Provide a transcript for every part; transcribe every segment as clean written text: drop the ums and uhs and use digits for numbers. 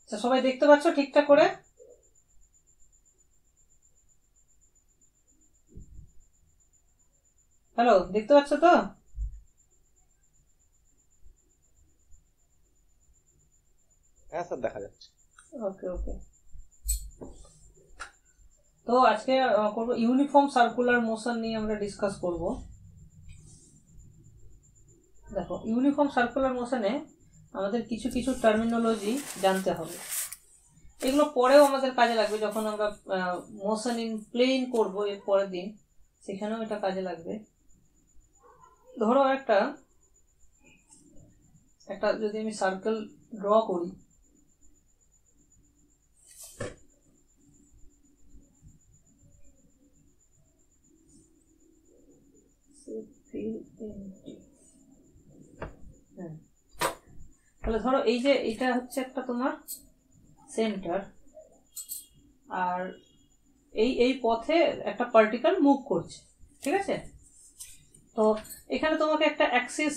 সবাই দেখতে পাচ্ছ ঠিকঠাক করে? হ্যালো, দেখতে পাচ্ছ তো? হ্যাঁ স্যার, দেখা যাচ্ছে। ওকে ওকে। তো আজকে করব ইউনিফর্ম সার্কুলার মোশন নিয়ে আমরা ডিসকাস করব। দেখো, ইউনিফর্ম সার্কুলার মোশনে আমাদের কিছু কিছু টার্মিনোলজি জানতে হবে। এগুলো পরেও আমাদের কাজে লাগবে, যখন আমরা মোশন ইন প্লেন করবো এর পরের দিন, সেখানেও এটা কাজে লাগবে। ধরো একটা যদি আমি সার্কেল ড্র করি, তাহলে ধরো এই যে এটা হচ্ছে একটা তোমার সেন্টার, আর এই এই পথে একটা পার্টিকেল মুভ করছে, ঠিক আছে? তো এখানে তোমাকে একটা অ্যাক্সিস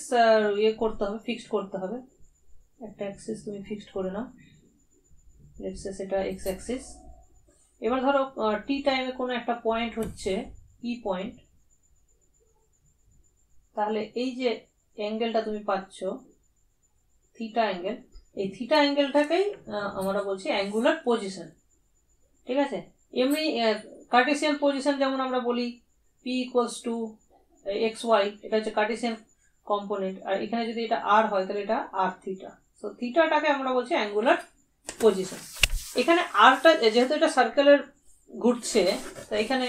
ইয়ে করতে হবে, ফিক্সড করতে হবে। একটা অ্যাক্সিস তুমি ফিক্সড করে নাও, লেটস সে সেটা এক্স অ্যাক্সিস। এবার ধরো টি টাইমে কোনো একটা পয়েন্ট হচ্ছে পি পয়েন্ট, তাহলে এই যে অ্যাঙ্গেলটা তুমি পাচ্ছ থিটা অ্যাঙ্গেল, এই থিটা অ্যাঙ্গেলটাকেই আমরা বলছি অ্যাঙ্গুলার পজিশন, ঠিক আছে? এমনি কার্টেসিয়ান পজিশন যেমন আমরা বলি P equals to X Y, এটা হচ্ছে কার্টেসিয়ান কম্পোনেন্ট, আর এখানে যদি এটা আর হয় তাহলে এটা আর থিটা। সো থিটাটাকে আমরা বলছি অ্যাঙ্গুলার পজিশন। এখানে আরটা যেহেতু এটা সার্কেলের ঘুরছে, তো এখানে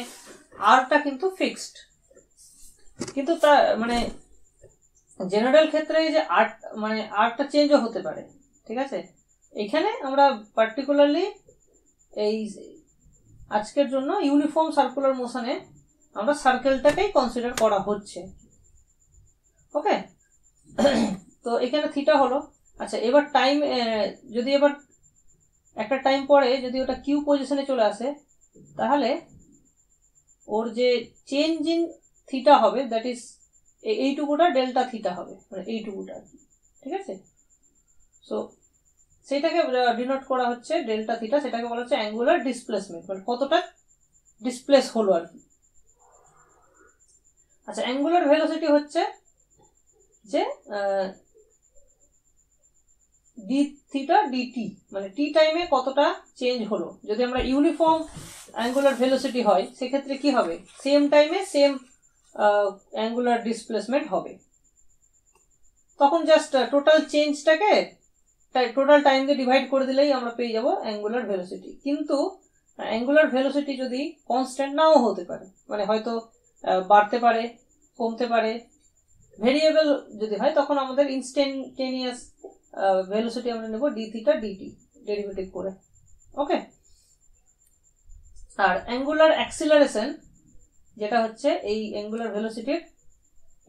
আরটা কিন্তু ফিক্সড, কিন্তু তা মানে জেনারেল ক্ষেত্রে যে আর্ট মানে আর্টটা চেঞ্জও হতে পারে, ঠিক আছে? এখানে আমরা পার্টিকুলারলি এই আজকের জন্য ইউনিফর্ম সার্কুলার মোশনে আমরা সার্কেলটাকেই কনসিডার করা হচ্ছে, ওকে? তো এখানে থিটা হলো। আচ্ছা, এবার টাইম যদি এবার একটা টাইম পরে যদি ওটা কিউ পজিশনে চলে আসে, তাহলে ওর যে চেঞ্জ ইন থিটা হবে, দ্যাট ইজ এইটুকুটা ডেল্টা থিটা হবে, মানে এইটুকুটা, ঠিক আছে? সো সেটাকে ডিনোট করা হচ্ছে ডেল্টা থিটা, সেটাকে বলা হচ্ছে অ্যাঙ্গুলার ডিসপ্লেসমেন্ট, মানে কতটা ডিসপ্লেস হলো আর কি। আচ্ছা, অ্যাঙ্গুলার ভেলোসিটি হচ্ছে যে ডি থিটা ডিটি, মানে টি টাইমে কতটা চেঞ্জ হলো। যদি আমরা ইউনিফর্ম অ্যাঙ্গুলার ভেলোসিটি হয়, সেক্ষেত্রে কি হবে? সেম টাইমে সেম অ্যাঙ্গুলার ডিসপ্লেসমেন্ট হবে। তখন জাস্ট টোটাল চেঞ্জটাকে টোটাল টাইম দিয়ে ডিভাইড করে দিলেই আমরা পেয়ে যাব অ্যাঙ্গুলার ভেলোসিটি। কিন্তু অ্যাঙ্গুলার ভেলোসিটি যদি কনস্ট্যান্ট নাও হতে পারে, মানে হয়তো বাড়তে পারে, কমতে পারে, ভেরিয়েবল যদি হয়, তখন আমাদের ইনস্ট্যান্টেনিয়াস ভেলোসিটি আমরা নেব ডি থিটা ডিটি ডেরিভেটিভ করে, ওকে? আর অ্যাঙ্গুলার অ্যাক্সিলারেশন যেটা হচ্ছে এই অ্যাঙ্গুলার ভেলোসিটির,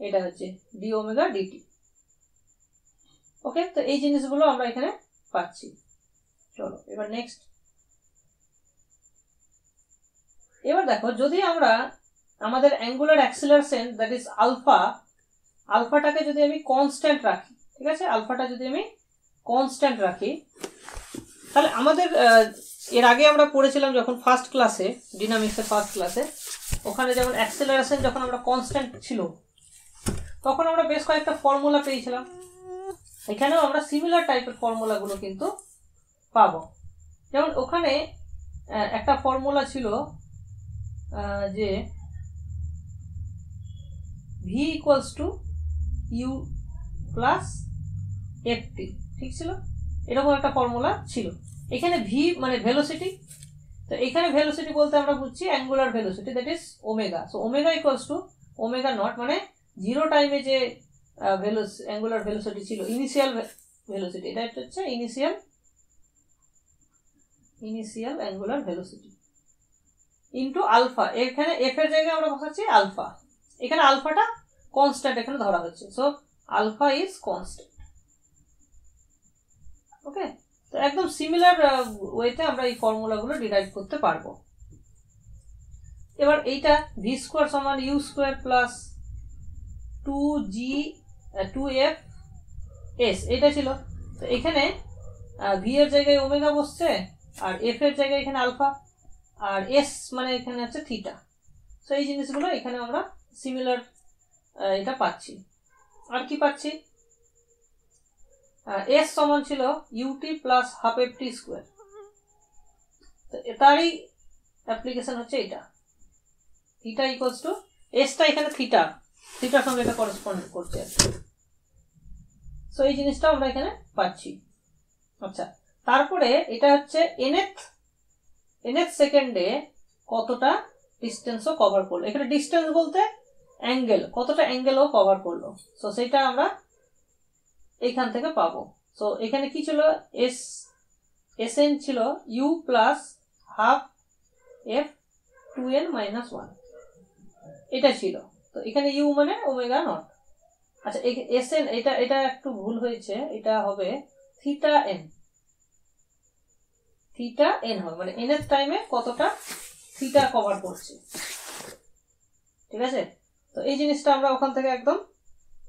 এটা হচ্ছে ডি ওমেগা ডিটি, ওকে? তো এই জিনিসগুলো আমরা এখানে পাচ্ছি। চলো এবার নেক্সট। এবার দেখো, যদি আমরা আমাদের অ্যাঙ্গুলার অ্যাক্সিলারেশন দ্যাট ইজ আলফাটাকে যদি আমি কনস্ট্যান্ট রাখি, ঠিক আছে? আলফাটা যদি আমি কনস্ট্যান্ট রাখি, তাহলে আমাদের এর আগে আমরা পড়েছিলাম যখন ফার্স্ট ক্লাসে, ডিনামিক্সের ফার্স্ট ক্লাসে, ওখানে যেমন অ্যাক্সিলারেশন যখন আমরা কনস্ট্যান্ট ছিল, তখন আমরা বেশ কয়েকটা ফর্মুলা পেয়েছিলাম। এখানেও আমরা সিমিলার টাইপের ফর্মুলাগুলো কিন্তু পাবো। যেমন ওখানে একটা ফর্মুলা ছিল যে v equals to U plus F T, ঠিক ছিল? এরকম একটা ফর্মুলা ছিল। এখানে ভি মানে ভেলোসিটি, তো এখানে ভেলোসিটি বলতে আমরা বুঝছি angular velocity, that is omega. So omega equals to omega not, মানে জিরো টাইমে যে অ্যাঙ্গুলার ভেলোসিটি ছিল, ইনিশিয়াল ভেলোসিটি, এটা হচ্ছে initial angular velocity into alpha. এখানে এফ এর জায়গায় আমরা বসাচ্ছি আলফা, এখানে আলফাটা কনস্ট্যান্ট এখানে ধরা হচ্ছে, সো আলফা ইজ কনস্ট্যান্ট, ওকে? তো একদম সিমিলার ওয়েতে আমরা এই ফর্মুলাগুলো ডিরাইভ করতে পারবো। এবার এইটা ভি স্কোয়ার সমান U square plus 2f s, এটা ছিল। তো এখানে ভি এর জায়গায় ওমেগা বসছে, আর এফ এর জায়গায় এখানে আলফা, আর এস মানে এখানে হচ্ছে থিটা। সো এই জিনিসগুলো এখানে আমরা সিমিলার এটা পাচ্ছি। আর কি পাচ্ছি, এস সমান ছিল U T plus half F T square. তো তারই অ্যাপ্লিকেশন হচ্ছে এটা, থিটা ইকুয়ালস টু এসটা এখানে থিটার সঙ্গে এটা করেসপন্ড করছে। সো এই জিনিসটা আমরা এখানে পাচ্ছি। আচ্ছা, তারপরে এটা হচ্ছে nth সেকেন্ডে কতটা ডিস্টেন্সও কভার করলো। এখানে ডিস্টেন্স বলতে অ্যাঙ্গেল, কতটা অ্যাঙ্গেলও কভার করলো। সো সেটা আমরা এইখান থেকে পাবো। সো এখানে কি ছিল, এসএন ছিল U plus half F 2n minus 1, এটা ছিল। তো এখানে ইউ মানে ওমেগা নট। আচ্ছা, এসএন এটা একটু ভুল হয়েছে, এটা হবে থিটা এন হবে, মানে এন এর টাইমে কতটা থিটা কভার করছে, ঠিক আছে। তো এই জিনিসটা আমরা ওখান থেকে একদম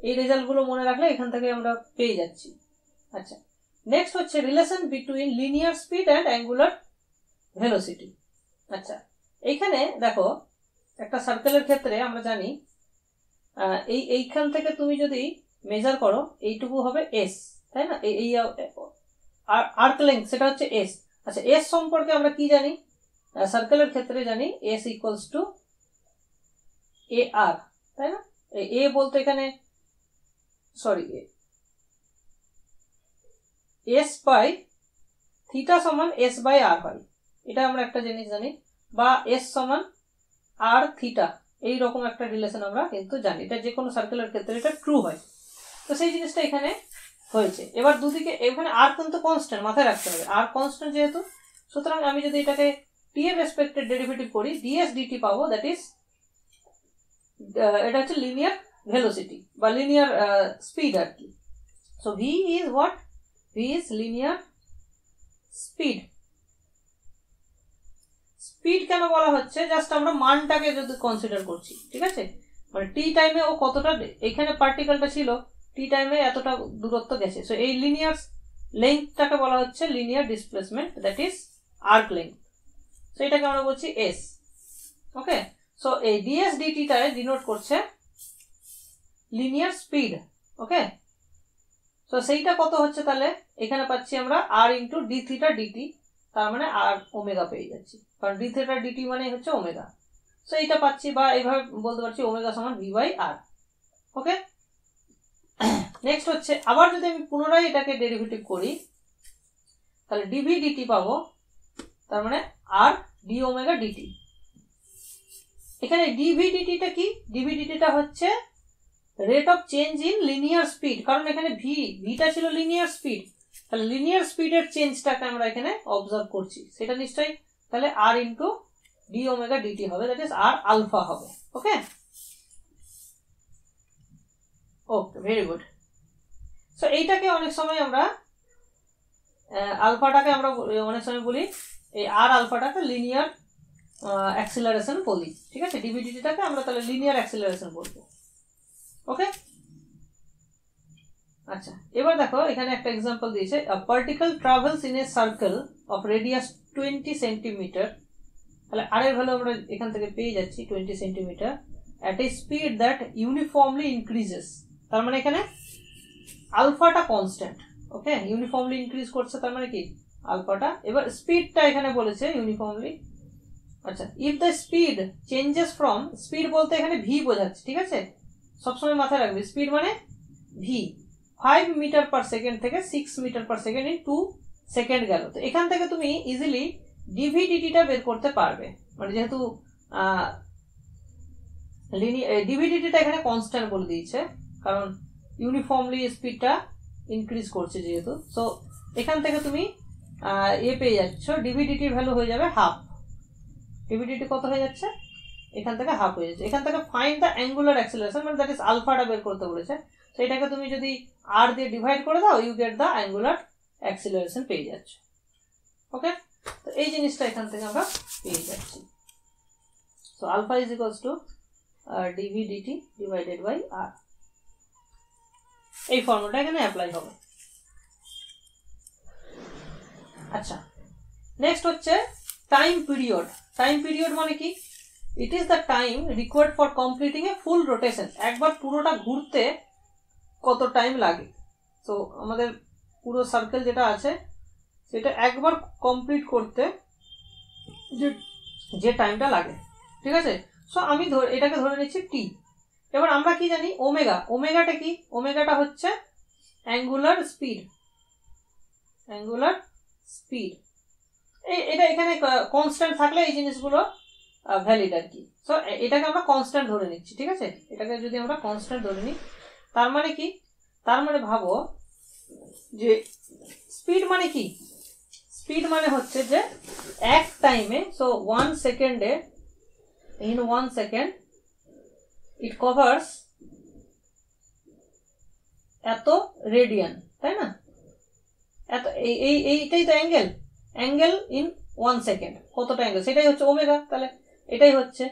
এই রেজাল্ট গুলো মনে রাখলে এখান থেকে আমরা পেয়ে যাচ্ছি। আচ্ছা, নেক্সট হচ্ছে relation between linear speed and angular velocity. আচ্ছা, এইখানে দেখো একটা সার্কেলের ক্ষেত্রে আমরা জানি এইখান থেকে তুমি যদি মেজার করো এইটুকু হবে এস, তাই না, এই আর্ক লেন্থ সেটা হচ্ছে এস। আচ্ছা, এস সম্পর্কে আমরা কি জানি, সার্কেলের ক্ষেত্রে জানি এস ইকুয়ালস টু এ আর, তাই না। এ বলতে এখানে এস বাই থিটা সমান এস বাই আর হয়, এটা আমরা একটা জিনিস জানি, বা এস সমান আর থিটা, এইরকম একটা রিলেশন আমরা কিন্তু জানি। এটা যে কোনো সার্কেলের ক্ষেত্রে এটা ট্রু হয়। তো সেই জিনিসটা এখানে হয়েছে। এবার দুদিকে এখানে আর কিন্তু কনস্ট্যান্ট, মাথায় রাখতে হবে আর কনস্ট্যান্ট যেহেতু, সুতরাং আমি যদি এটাকে টি এর রেসপেক্টে ডেরিভেটিভ করি ডিএস ডিটি পাবো, দ্যাট ইজ এটা হচ্ছে লিনিয়ার ভেলোসিটি বা লিনিয়ার স্পিড আর কি। So V is what, V is linear speed. Speed কেন বলা হচ্ছে, জাস্ট আমরা মানটাকে যদি কনসিডার করছি, ঠিক আছে, মানে টি টাইমে ও কতটা, এখানে পার্টিকেলটা ছিল টি টাইমে এতটা দূরত্ব গেছে। সো এই লিনিয়ার লেন্থটাকে বলা হচ্ছে linear displacement, that is arc length. So এটাকে আমরা বলছি এস। ওকে, সো এই ডিএস ডিটিটায় ডিনোট করছে লিনিয়ার স্পিড। ওকে, সো সেইটা কত হচ্ছে, তাহলে এখানে পাচ্ছি আমরা R into D theta D T, তার মানে আর ওমেগা পেয়ে যাচ্ছি, কারণ ডি থিটা ডিটি মানে হচ্ছে ওমেগা। সো এইটা পাচ্ছি, বা এইভাবে বলতে পারছি ওমেগা সমান V by R. Okay, next হচ্ছে আবার যদি আমি পুনরায় এটাকে ডেরিভেটিভ করি, তাহলে ডিভি ডিটি পাবো, তার মানে আর ডি ওমেগা ডিটি। এখানে ডিভি ডিটিটা কি, ডিভি ডিটিটা হচ্ছে rate of change in linear speed, কারণ এখানে ভিটা ছিল লিনিয়ার স্পিড, তাহলে লিনিয়ার স্পিডের চেঞ্জটাকে আমরা এখানে অবজার্ভ করছি, সেটা নিশ্চয়ই তাহলে আর ইন্টু ডি ওমেগা ডিটি হবে, দ্যাট ইজ আর আলফা হবে। ওকে, ওকে, ভেরি গুড। সো এইটাকে অনেক সময় আমরা আলফাটাকে আমরা অনেক সময় বলি, এই আর আলফাটাকে লিনিয়ার অ্যাক্সিলারেশন বলি, ঠিক আছে, ডিভিডিটিটাকে আমরা তাহলে লিনিয়ার অ্যাক্সিলারেশন বলবো। ওকে, আচ্ছা, এবার দেখো এখানে একটা এক্সাম্পল দিয়েছে, a particle travels in a circle of radius 20 centimetre, তাহলে আর এর ভ্যালু আমরা এখান থেকে পেয়ে যাচ্ছি 20 centimetre at a speed that uniformly increases, তার মানে এখানে আলফাটা কনস্ট্যান্ট। ওকে, ইউনিফর্মলি ইনক্রিজ করছে, তার মানে কি আলফাটা, এবার স্পিডটা এখানে বলেছে ইউনিফর্মলি। আচ্ছা, if the speed changes from, speed বলতে এখানে ভি বোঝাচ্ছে, ঠিক আছে, সবসময় মাথায় রাখবে স্পিড মানে ভি, 5 মিটার পার সেকেন্ড থেকে 6 meter per second in 2 second গেল। তো এখান থেকে তুমি ইজিলি ডিভিডিটিটা বের করতে পারবে, মানে যেহেতু ডিভিডিটিটা এখানে কনস্ট্যান্ট বলে দিয়েছে, কারণ ইউনিফর্মলি স্পিডটা ইনক্রিজ করছে যেহেতু। সো এখান থেকে তুমি পেয়ে যাচ্ছ, ডিভিডিটির ভ্যালু হয়ে যাবে হাফ। ডিভিডিটি কত হয়ে যাচ্ছে, এখান থেকে হাফ হয়ে যাচ্ছে। এখান থেকে ফাইন্ড দ্য অ্যাঙ্গুলার অ্যাক্সিলারেশন, মানে দ্যাট ইজ আলফাটা বের করতে বলেছে। তো এটাকে তুমি যদি আর দিয়ে ডিভাইড করে দাও, you get the angular acceleration পেয়ে যাচ্ছ। ওকে, তো এই জিনিসটা এখান থেকে আমরা পেয়ে যাচ্ছি। So alpha is equals to d v d t divided by r, এই ফর্মুলাটা এখানে অ্যাপ্লাই হবে। আচ্ছা, নেক্সট হচ্ছে টাইম পিরিয়ড। টাইম পিরিয়ড মানে কি? It is the time required for completing A full rotation. একবার পুরোটা ঘুরতে কত টাইম লাগে। তো আমাদের পুরো সার্কেল যেটা আছে সেটা একবার কমপ্লিট করতে যে টাইমটা লাগে, ঠিক আছে। সো আমি এটাকে ধরে নিচ্ছি টি। এবার আমরা কি জানি? ওমেগা। ওমেগাটা কি? ওমেগাটা হচ্ছে অ্যাঙ্গুলার স্পিড। অ্যাঙ্গুলার স্পিড এটা এখানে কনস্ট্যান্ট থাকলে এই জিনিসগুলো ভ্যালিড আর কি। সো এটাকে আমরা কনস্ট্যান্ট ধরে নিচ্ছি, ঠিক আছে। এটাকে যদি আমরা কনস্ট্যান্ট ধরে নিই, তার মানে কি? তার মানে ভাবো যে স্পিড মানে কি? স্পিড মানে হচ্ছে যে এক টাইমে, সো 1 সেকেন্ডে, ইন 1 সেকেন্ড ইট কভার্স এত রেডিয়ান, তাই না? এত এইটাই তো অ্যাঙ্গেল। অ্যাঙ্গেল ইন 1 সেকেন্ড কতটা অ্যাঙ্গেল, সেটাই হচ্ছে ওমেগা। তাহলে এটাই হচ্ছে,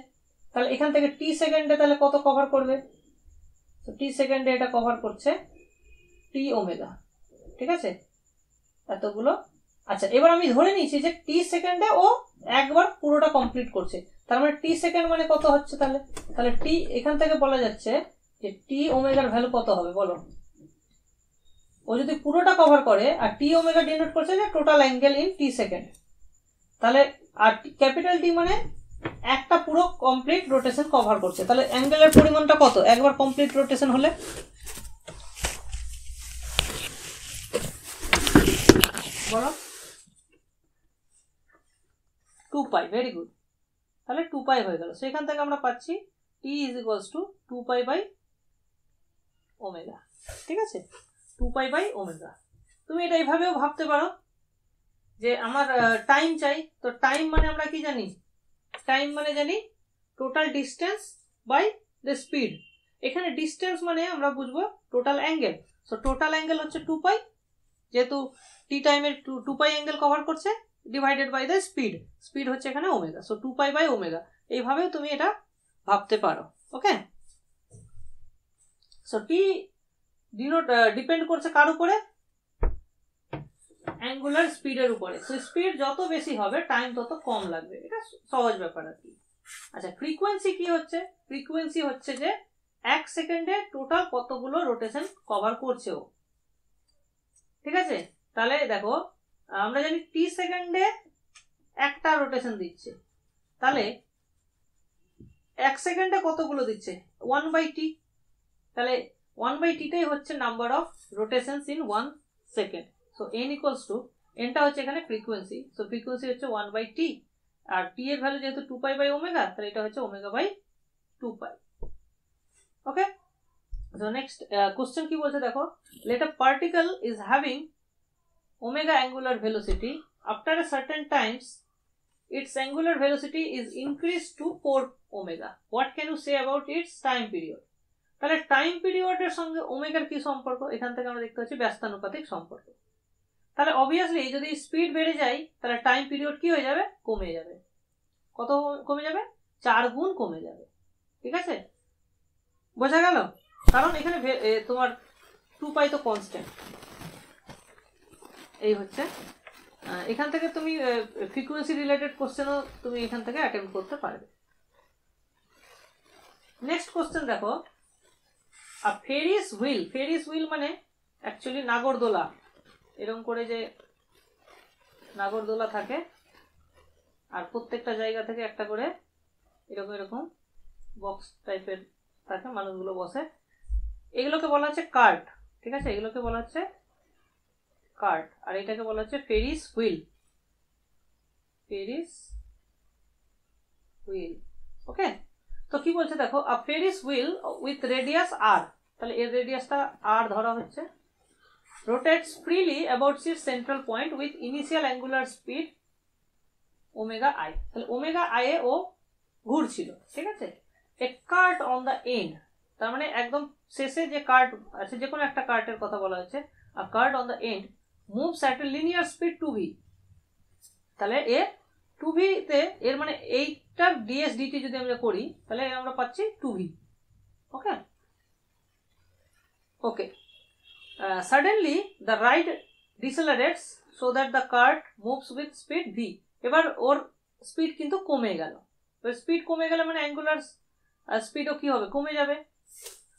তাহলে এখান থেকে টি সেকেন্ডে তাহলে কত কভার করবে? তো টি সেকেন্ডে এটা কভার করছে টি ওমেগা, ঠিক আছে, এতগুলো। আচ্ছা, এবার আমি ধরে নিয়েছি যে টি সেকেন্ডে ও একবার পুরোটা কমপ্লিট করছে, তার মানে টি সেকেন্ড মানে কত হচ্ছে? তাহলে টি এখান থেকে বলা যাচ্ছে যে টি ওমেগার ভ্যালু কত হবে বলো? ও যদি পুরোটা কভার করে, আর টি ওমেগা ডিনোট করছে যে total angle in T second, তাহলে আর ক্যাপিটাল টি মানে একটা পুরো কমপ্লিট রোটেশন কভার করছে। তাহলে অ্যাঙ্গেলের পরিমাণটা কত একবার কমপ্লিট রোটেশন হলে? বলো। 2 পাই। Very good. তাহলে 2 পাই হয়ে গেল। সেখান থেকে আমরা পাচ্ছি T is equals to 2 pi by omega, ঠিক আছে, 2 পাই বাই ওমেগা। তুমি এটা এইভাবেও ভাবতে পারো যে আমার টাইম চাই, তো টাইম মানে আমরা কি জানি? টাইম মানে জানি total distance by the speed. এখানে ডিস্টেন্স মানে আমরা বুঝবো total angle. So total angle হচ্ছে 2 পাই, যেহেতু টি টাইমের 2 পাই অ্যাঙ্গেল কভার করছে, divided by the speed. Speed হচ্ছে এখানে omega, so 2 pi by omega. এইভাবেও তুমি এটা ভাবতে পারো। ওকে, সো টি ডিপেন্ড করছে কার উপরে? অ্যাঙ্গুলার স্পিডের উপরে। সো স্পিড যত বেশি হবে টাইম তত কম লাগবে, এটা সহজ ব্যাপার আর কি। আচ্ছা, ফ্রিকোয়েন্সি কি হচ্ছে? ফ্রিকোয়েন্সি হচ্ছে যে 1 সেকেন্ডে টোটাল কতগুলো রোটেশন কভার করছে ও, ঠিক আছে। তাহলে দেখো, আমরা জানি টি সেকেন্ডে একটা রোটেশন দিচ্ছে, তাহলে 1 সেকেন্ডে কতগুলো দিচ্ছে? 1 বাই টি। তাহলে 1 বাই টিটাই হচ্ছে number of rotations in 1 second. So n equals to, এনটা হচ্ছে এখানে ফ্রিকোয়েন্সি, সো ফ্রিকোয়েন্সি হচ্ছে 1 বাই টি, আর টি এর ভ্যালু যেহেতু 2 পাই বাই ওমেগা, তাহলে এটা হচ্ছে omega by 2 pi. Okay, so next question কি বলছে দেখো, let a particle is having omega angular velocity. After a certain times its angular velocity is increased to 4 omega. What can you say about its time period? তাহলে time পিরিয়ডের সঙ্গে ওমেগার কি সম্পর্ক? এখান থেকে আমরা দেখতে পাচ্ছি ব্যস্তানুপাতিক সম্পর্ক। তাহলে অবভিয়াসলি যদি স্পিড বেড়ে যায় তাহলে টাইম পিরিয়ড কি হয়ে যাবে? কমে যাবে। কত কমে যাবে? 4 গুণ কমে যাবে, ঠিক আছে, বোঝা গেল? কারণ এখানে তোমার 2 পাই তো কনস্ট্যান্ট। এই হচ্ছে, এখান থেকে তুমি ফ্রিকোয়েন্সি রিলেটেড কোশ্চেনও তুমি এখান থেকে অ্যাটেম্প্ট করতে পারবে। নেক্সট কোশ্চেন দেখো, a Ferris wheel. Ferris wheel মানে অ্যাকচুয়ালি নাগরদোলা। এরকম করে যে নাগরদোলা থাকে, আর প্রত্যেকটা জায়গা থেকে একটা করে এরকম এরকম বক্স টাইপের থাকে, মানুষগুলো বসে। এগুলোকে বলা হচ্ছে কার্ট, ঠিক আছে, এগুলোকে বলা হচ্ছে কার্ট, আর এটাকে বলা হচ্ছে Ferris wheel. Ferris wheel. Okay, তো কি বলছে দেখো, a Ferris wheel with radius r, তাহলে এর রেডিয়াসটা আর ধরা হচ্ছে, rotates freely about its central point with initial angular speed omega I. তাহলে ওমেগা আই এ ও ঘুরছিল, ঠিক আছে। এ কার্ট অন দ্য এন্ড, তার মানে একদম শেষে যে কার্ট আছে, যে কোনো একটা কার্টের কথা বলা হচ্ছে, a cart on the end moves at a linear speed 2v। তাহলে এ 2v তে, এর মানে এইটার ডিএস ডিটি যদি আমরা করি তাহলে আমরা পাচ্ছি 2v। Okay okay, suddenly the ride decelerates so that the cart moves with speed v. এবার ওর স্পিড কিন্তু কমে গেল, স্পিড কমে গেলে মানে অ্যাঙ্গুলার স্পিডও কি হবে, কমে যাবে।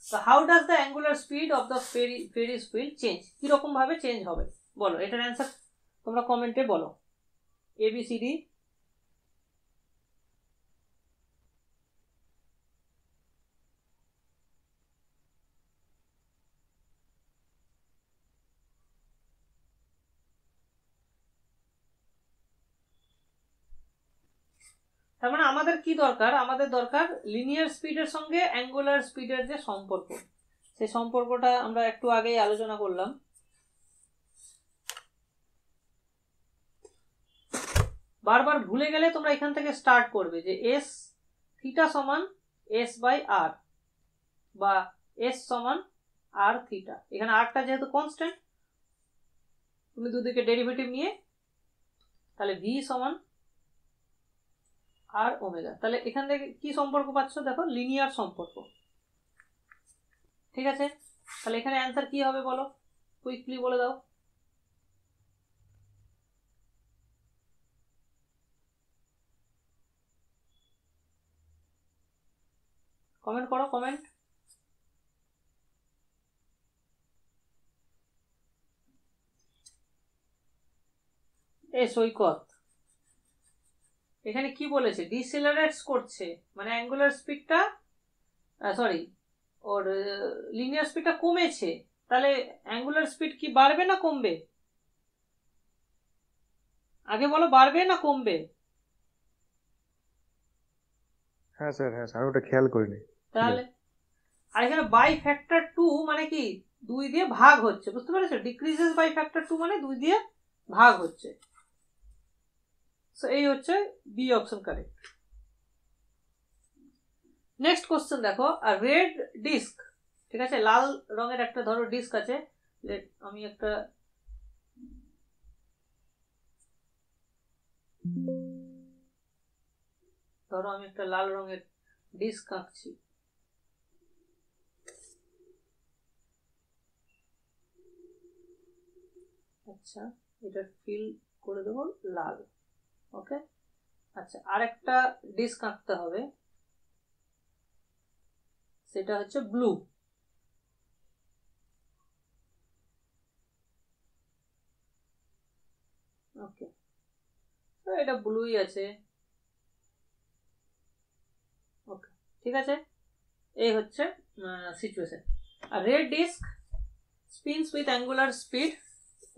So how does the angular speed of the Ferris wheel change? কিরকম ভাবে চেঞ্জ হবে বলো, এটার অ্যান্সার তোমরা কমেন্টে বলো। ABCD। তার মানে আমাদের কি দরকার, আমাদের দরকার লিনিয়ার স্পিডের সঙ্গে অ্যাঙ্গুলার স্পিডের যে সম্পর্ক, সেই সম্পর্কটা আমরা একটু আগেই আলোচনা করলাম। বারবার ভুলে গেলে তোমরা এখান থেকে স্টার্ট করবে যে এস থিটা সমান এস বাই আর, বা এস সমান আর থিটা। এখানে আরটা যেহেতু কনস্ট্যান্ট, তুমি দুদিকে ডেরিভেটিভ নিয়ে তাহলে ভি সমান আর ওমেগা, তাহলে এখান থেকে কি সম্পর্ক পাচ্ছ দেখো, লিনিয়ার সম্পর্ক। ঠিক আছে, তাহলে এখানে অ্যান্সার কি হবে বলো, কুইকলি বলে দাও। কমেন্ট করো, কমেন্ট। এ সৈকত এখানে কি বলেছে, ডিসেলারেটস করছে মানে অ্যাঙ্গুলার স্পিডটা, সরি ওর লিনিয়ার স্পিডটা কমেছে, তাহলে অ্যাঙ্গুলার স্পিড কি বাড়বে না কমবে, আগে বলো, বাড়বে না কমবে? হ্যাঁ স্যার, আমি ওটা খেয়াল করিনি। তাহলে আর এখানে বাই ফ্যাক্টর 2 মানে কি, 2 দিয়ে ভাগ হচ্ছে, বুঝতে পেরেছো? ডিক্রিজেস বাই ফ্যাক্টর 2 মানে 2 দিয়ে ভাগ হচ্ছে। সো এই হচ্ছে B option correct. Next question দেখো, আর রেড ডিস্ক, ঠিক আছে, লাল রঙের একটা ধরো ডিস্ক আছে, আমি একটা লাল রঙের ডিস্ক আঁকছি। আচ্ছা, এটা ফিল করে দেবো লাল। ওকে, আচ্ছা, আরেকটা ডিস্ক আঁকতে হবে, সেটা হচ্ছে ব্লু। ওকে, তো এটা ব্লুই আছে। ওকে, ঠিক আছে, এই হচ্ছে সিচুয়েশন। আর red disc spins with angular speed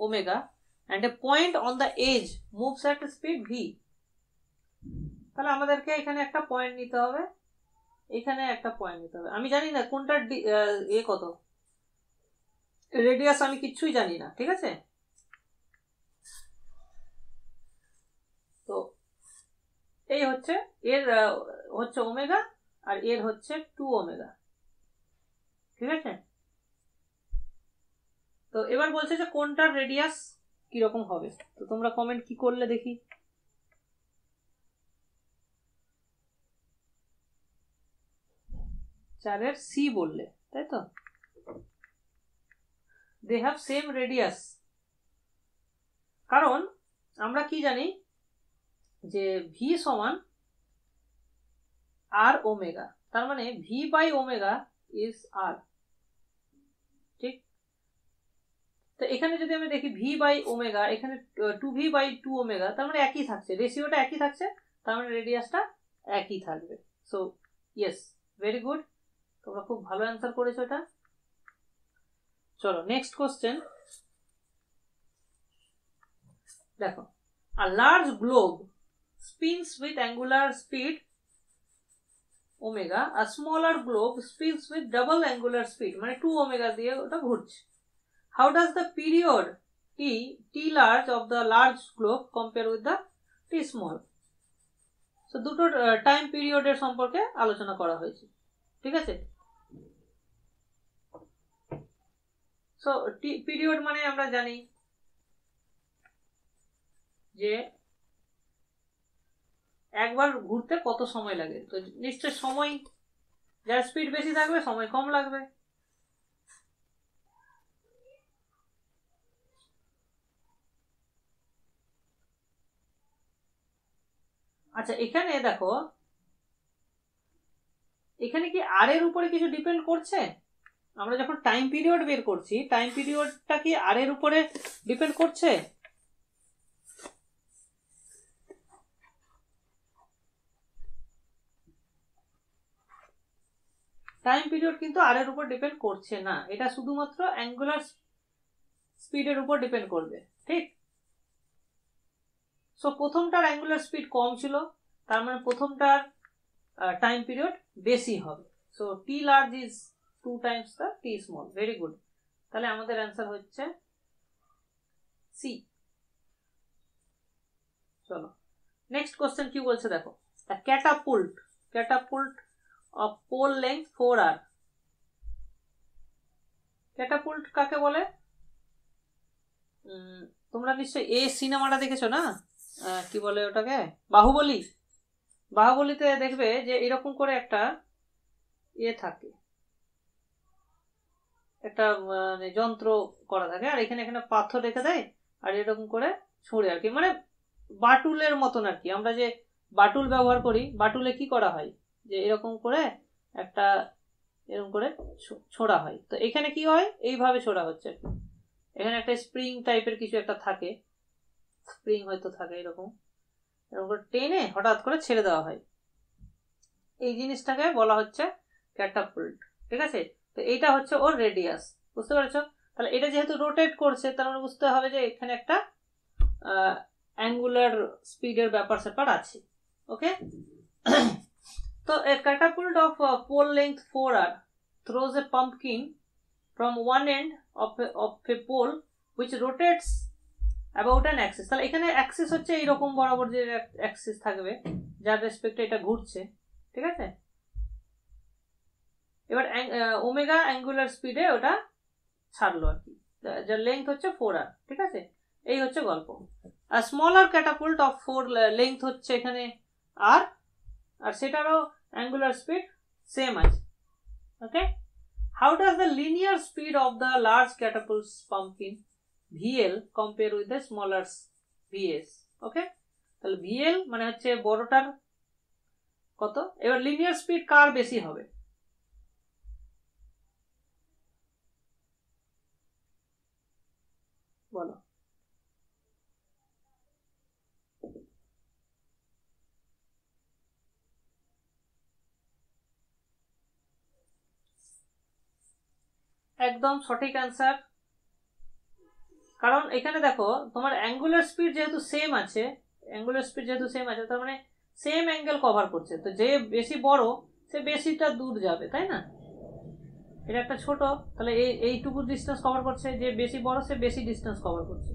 omega and a point on the edge moves at speed v. তাহলে আমাদেরকে এখানে একটা পয়েন্ট নিতে হবে, এখানে একটা পয়েন্ট নিতে হবে। আমি জানি না কোনটার কত রেডিয়াস, আমি কিচ্ছুই জানি না, ঠিক আছে। তো এই হচ্ছে এর হচ্ছে ওমেগা, আর এর হচ্ছে 2 ওমেগা, ঠিক আছে। তো এবার বলছে যে কোনটার রেডিয়াস কিরকম হবে, তো তোমরা কমেন্ট কি করলে দেখি। চারের সি বললে, তাই তো, দে হ্যাভ সেম রেডিয়াস। কারণ আমরা কি জানি যে ভি সমান আর ওমেগা, তার মানে ভি বাই ওমেগা ইজ আর, ঠিক। তো এখানে যদি আমি দেখি ভি বাই ওমেগা, এখানে 2v বাই 2 ওমেগা, তার মানে একই থাকছে, রেশিওটা একই থাকছে, তার মানে রেডিয়াসটা একই থাকবে। সো ইয়েস, ভেরি গুড, তোমরা খুব ভালো অ্যান্সার করেছো এটা। চলো নেক্সট কোশ্চেন দেখো, a large globe spins with angular speed omega, a smaller globe spins with double angular speed, মানে 2 ওমেগা দিয়ে ওটা ঘুরছে। How does the period t large of the large globe compare with the t small? So দুটো time পিরিয়ডের সম্পর্কে আলোচনা করা হয়েছে, ঠিক আছে। সো টি পিরিয়ড মানে আমরা জানি যে একবার ঘুরতে কত সময় লাগে, তো নিশ্চয় সময়, যার স্পিড বেশি থাকবে সময় কম লাগবে। আচ্ছা এখানে দেখো, এখানে কি আর এর উপরে কিছু ডিপেন্ড করছে? আমরা যখন টাইম পিরিয়ড বের করছি, টাইম পিরিয়ডটা কি আর এর উপরে ডিপেন্ড করছে? টাইম পিরিয়ড কিন্তু আর এর উপর ডিপেন্ড করছে না, এটা শুধুমাত্র অ্যাঙ্গুলার স্পিডের উপর ডিপেন্ড করবে, ঠিক? সো প্রথমটার অ্যাঙ্গুলার স্পিড কম ছিল, তার মানে প্রথমটার টাইম পিরিয়ড বেশি হবে। So T large is 2 times the T small. Very good. তাহলে আমাদের অ্যান্সার হচ্ছে সি। চলো নেক্সট কোশ্চেন কি বলছে দেখো। ক্যাটাপুল্ট, ক্যাটাপুল্ট অফ পোল লেন্থ 4r। ক্যাটাপুল্ট কাকে বলে? তোমরা নিশ্চয়ই এই সিনেমাটা দেখেছো না, কি বলে ওটাকে, বাহুবলী। বাহুবলীতে দেখবে যে এরকম করে একটা থাকে, একটা মানে যন্ত্র করা থাকে, আর এখানে এখানে পাথর রেখে দেয়, আর এরকম করে ছুঁড়ে আর কি, মানে বাটুলের মতন আর কি। আমরা যে বাটুল ব্যবহার করি, বাটুলে কি করা হয়, যে এরকম করে একটা এরকম করে ছোড়া হয়। তো এখানে কি হয়, এইভাবে ছোড়া হচ্ছে। এখানে একটা স্প্রিং টাইপের কিছু একটা থাকে, স্প্রিং হয়তো থাকে, এরকম এরকম করে টেনে হঠাৎ করে ছেড়ে দেওয়া হয়। এই জিনিসটাকে বলা হচ্ছে ক্যাটাপুল্ট, ঠিক আছে? তো এইটা হচ্ছে ওর রেডিয়াস, বুঝতে পারছো? তাহলে এটা যেহেতু রোটেট করছে, তার মানে বুঝতে হবে যে এখানে একটা অ্যাঙ্গুলার স্পিডের ব্যাপার স্যাপার আছে। ওকে। তো a catapult of pole length 4r throws a pumpkin from one end of a pole which rotates about an axis। তাহলে এখানে অ্যাক্সিস হচ্ছে এইরকম বরাবর যে অ্যাক্সিস থাকবে, যার রেসপেক্টে এটা ঘুরছে, ঠিক আছে? এবার ওমেগা অ্যাঙ্গুলার স্পিডে ওটা ছাড়লো আর কি, যার লেন্থ হচ্ছে 4r, ঠিক আছে? এই হচ্ছে গল্প। আর স্মলার ক্যাটাপুল্ট অফ 4 লেন্থ হচ্ছে এখানে r, আর সেটারও অ্যাঙ্গুলার স্পিড সেম আছে। Okay. How does the linear speed of the large catapult pumpkin VL compare with the smaller VS? Okay, তাহলে VL মানে হচ্ছে বড়টার কত। এবার লিনিয়ার স্পিড কার বেশি হবে? বলো। একদম সঠিক অ্যান্সার। কারণ এখানে দেখো, তোমার অ্যাঙ্গুলার স্পিড যেহেতু সেম আছে, অ্যাঙ্গুলার স্পিড যেহেতু সেম আছে, তার মানে সেম অ্যাঙ্গেল কভার করছে। তো যে বেশি বড় সে বেশিটা দূর যাবে, তাই না? এটা একটা ছোট, তাহলে এইটুকু ডিস্টেন্স কভার করছে, যে বেশি বড় সে বেশি ডিস্টেন্স কভার করছে,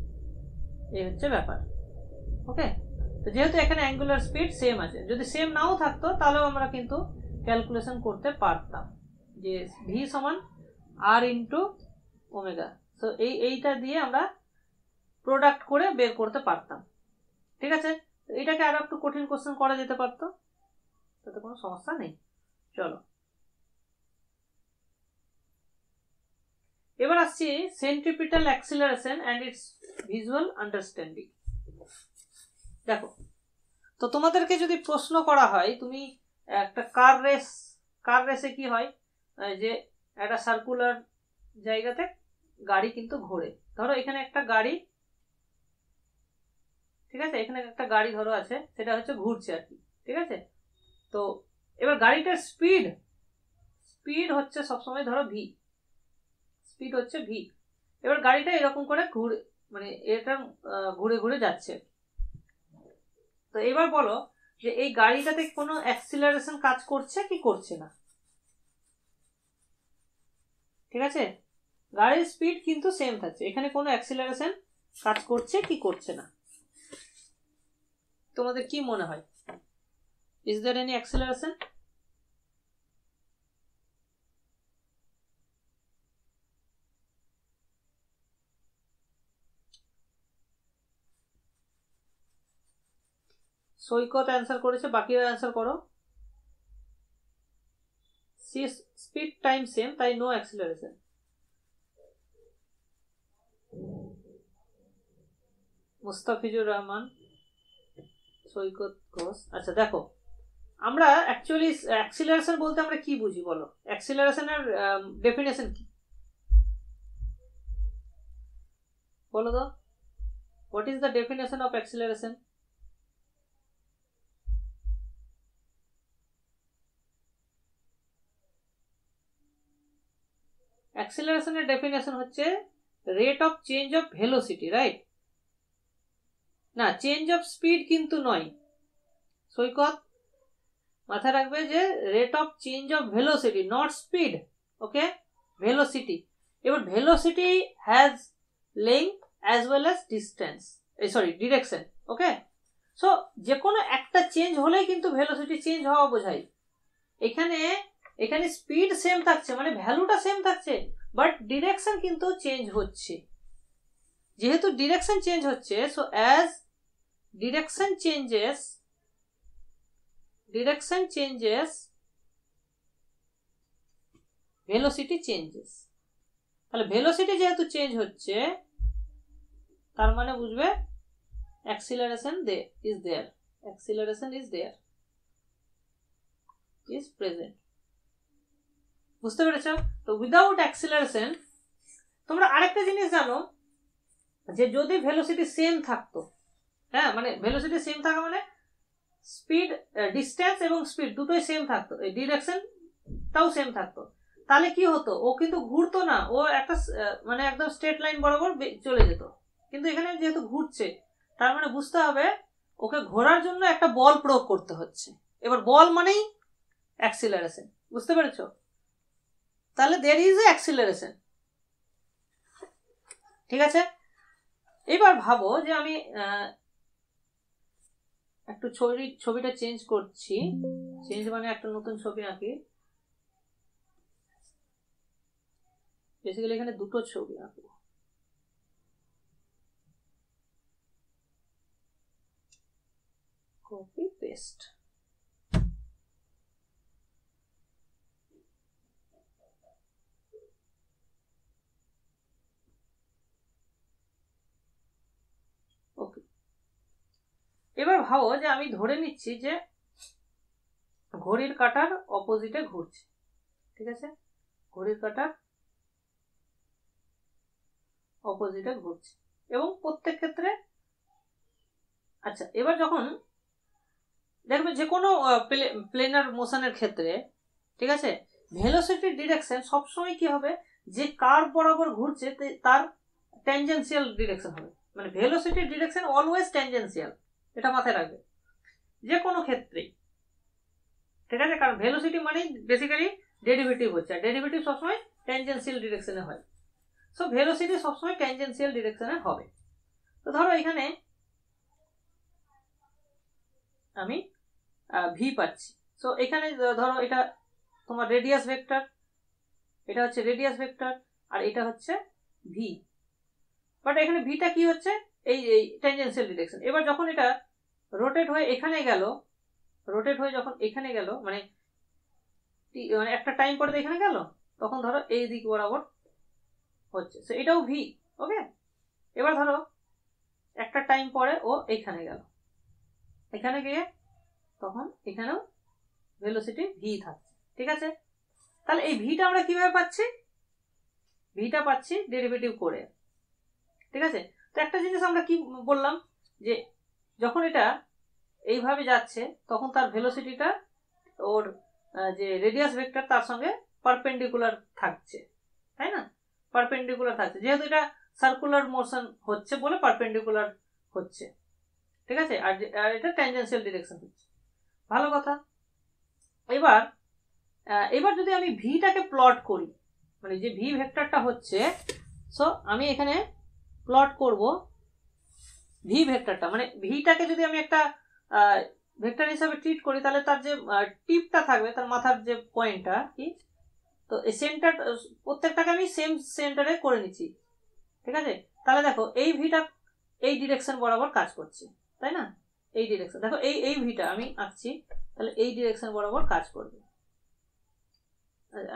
এই হচ্ছে ব্যাপার। ওকে। তো যেহেতু এখানে অ্যাঙ্গুলার স্পিড সেম আছে, যদি সেম নাও থাকতো তাহলেও আমরা কিন্তু ক্যালকুলেশন করতে পারতাম যে ভি সমান আর ইন্টু ওমেগা। তো এইটা দিয়ে আমরা প্রোডাক্ট করে বের করতে পারতাম, ঠিক আছে? এটাকে আরো একটু কঠিন কোশ্চেন করা যেতে পারতো, তাতে কোনো সমস্যা নেই। চলো এবার আসছি centripetal acceleration and it's visual understanding. দেখো, তো তোমাদেরকে যদি প্রশ্ন করা হয়, তুমি একটা কার রেসে কি হয়, যে একটা সার্কুলার জায়গাতে গাড়ি কিন্তু ঘোরে। ধরো এখানে একটা গাড়ি, ঠিক আছে, এখানে একটা গাড়ি ধরো আছে, সেটা হচ্ছে ঘুরছে আর কি, ঠিক আছে? তো এবার গাড়িটার স্পিড হচ্ছে সবসময় ধরো ভি, স্পিড হচ্ছে ভি। এবার গাড়িটা এরকম করে ঘুরে, মানে এটা ঘুরে ঘুরে যাচ্ছে। তো এবার বলো যে এই গাড়িটাতে কোনো অ্যাক্সিলারেশন কাজ করছে কি করছে না? ঠিক আছে, গাড়ির স্পিড কিন্তু সেম থাকছে, এখানে কোনো অ্যাক্সিলারেশন কাজ করছে কি করছে না? তোমাদের কি মনে হয়, is there any acceleration? Saikat answer করেছে, বাকিরা অ্যান্সার করো। স্পিড টাইম সেম, তাই নো অ্যাক্সিলারেশন। মুস্তাফিজুর রহমান, সৈকত ঘোষ। আচ্ছা দেখো, আমরা অ্যাকচুয়ালি অ্যাক্সিলারেশন বলতে আমরা কি বুঝি বলো? অ্যাক্সিলারেশনের ডেফিনেশন কি বলো তো? What is the definition of acceleration? অ্যাক্সিলারেশনের ডেফিনেশন হচ্ছে rate of change of velocity, right? না, চেঞ্জ অফ স্পিড কিন্তু নয় সৈকত, মাথায় রাখবে যে rate of change of velocity, not speed. Okay, velocity. এবার velocity has length as well as distance, sorry direction. Okay, so যে কোনো একটা চেঞ্জ হলেই কিন্তু ভেলোসিটি চেঞ্জ হওয়া বোঝায়। এখানে স্পিড সেম থাকছে, মানে ভ্যালুটা সেম থাকছে, বাট ডিরেকশন কিন্তু চেঞ্জ হচ্ছে। যেহেতু ডিরেকশন চেঞ্জ হচ্ছে, so as direction changes velocity changes. তাহলে ভেলোসিটি যেহেতু চেঞ্জ হচ্ছে, তার মানে বুঝবে acceleration is there, acceleration is there, is present. বুঝতে পেরেছ? তো উইদাউট অ্যাক্সিলারেশন, তোমরা আরেকটা জিনিস জানো যে যদি ভেলোসিটি সেম থাকতো, হ্যাঁ মানে ভেলোসিটি সেম থাকা মানে স্পিড, ডিস্টেন্স এবং স্পিড দুটোই সেম থাকতো, এই ডিরেকশনটাও সেম থাকতো, তাহলে কি হতো? ও কিন্তু ঘুরতো না, ও একটা মানে একদম স্ট্রেট লাইন বরাবর চলে যেত। কিন্তু এখানে যেহেতু ঘুরছে, তার মানে বুঝতে হবে ওকে ঘোরার জন্য একটা বল প্রয়োগ করতে হচ্ছে। এবার বল মানেই অ্যাক্সিলারেশন, বুঝতে পেরেছো? তাহলে দেয়ার ইজ এ অ্যাক্সিলারেশন। ঠিক আছে, এবার ভাবো যে আমি একটু ছবিটা চেঞ্জ করছি, চেঞ্জ মানে একটা নতুন ছবি আঁকি। বেসিক্যালি এখানে দুটো ছবি আঁকবো। Copy paste. ওকে, এবার ভাবো যে আমি ধরে নিচ্ছি যে ঘড়ির কাঁটার অপোজিটে ঘুরছে। ঠিক আছে, ঘড়ির কাঁটার অপোজিটে ঘুরছে এবং প্রত্যেক ক্ষেত্রে, আচ্ছা এবার যখন দেখবে যে কোনো প্লেনার মোশনের ক্ষেত্রে, ঠিক আছে, ভেলোসিটির ডিরেকশন সবসময় কি হবে? যে কার্ভ বরাবর ঘুরছে তার ট্যানজেন্সিয়াল ডিরেকশন হবে, মানে ভেলোসিটির ডিরেকশন অলওয়েজ ট্যানজেন্সিয়াল, এটা মাথায় রাখবে যে কোনো ক্ষেত্রেই। ঠিক আছে, কারণ ভেলোসিটি মানে বেসিক্যালি ডেরিভেটিভ হচ্ছে, আর ডেরিভেটিভ সবসময় ট্যানজেন্সিয়াল ডিরেকশনে হয়। সো ভেলোসিটি সবসময় ট্যানজেন্সিয়াল ডিরেকশনে হবে। তো ধরো এখানে আমি ভি পাচ্ছি। সো এখানে ধরো এটা তোমার রেডিয়াস ভেক্টর, এটা হচ্ছে রেডিয়াস ভেক্টর, আর এটা হচ্ছে ভি। বাট এখানে ভিটা কি হচ্ছে? এই ট্যানজেন্সিয়াল ডিরেকশন। এবার যখন এটা রোটেট হয়ে এখানে গেল, রোটেট হয়ে যখন এখানে গেল, মানে একটা টাইম পরে এখানে গেল, তখন ধরো এই দিক বরাবর হচ্ছে, সো এটাও ভি। ওকে, এবার ধরো একটা টাইম পরে ও এখানে গেল, এখানে গিয়ে তখন এখানেও ভেলোসিটি ভি থাকছে। ঠিক আছে, তাহলে এই ভিটা আমরা কিভাবে পাচ্ছি? ভিটা পাচ্ছি ডেরিভেটিভ করে। ঠিক আছে, তো একটা জিনিস আমরা কি বললাম, যে যখন এটা এইভাবে যাচ্ছে তখন তার ভেলোসিটিটা ওর যে রেডিয়াস ভেক্টর তার সঙ্গে পারপেন্ডিকুলার থাকছে, তাই না? পারপেন্ডিকুলার থাকছে, যেহেতু এটা সার্কুলার মোশন হচ্ছে বলে পারপেন্ডিকুলার হচ্ছে। ঠিক আছে, আর এটা ট্যানজেন্সিয়াল ডিরেকশন হচ্ছে। ভালো কথা। এবার যদি আমি ভিটাকে প্লট করি, মানে যে ভি ভেক্টরটা হচ্ছে, সো আমি এখানে প্লট করব ভি ভেক্টরটা, মানে ভিটাকে যদি আমি একটা ভেক্টর হিসাবে ট্রিট করি, তাহলে তার যে টিপটা থাকবে, তার মাথার যে পয়েন্টটা কি, তো এই সেন্টার প্রত্যেকটাকে আমি সেম সেন্টারে করে নিচ্ছি। ঠিক আছে, তাহলে দেখো এই ভিটা এই ডিরেকশন বরাবর কাজ করছে, তাই না? এই ডিরেকশন দেখো, এই ভিটা আমি আঁকছি, তাহলে এই ডিরেকশন বরাবর কাজ করবে।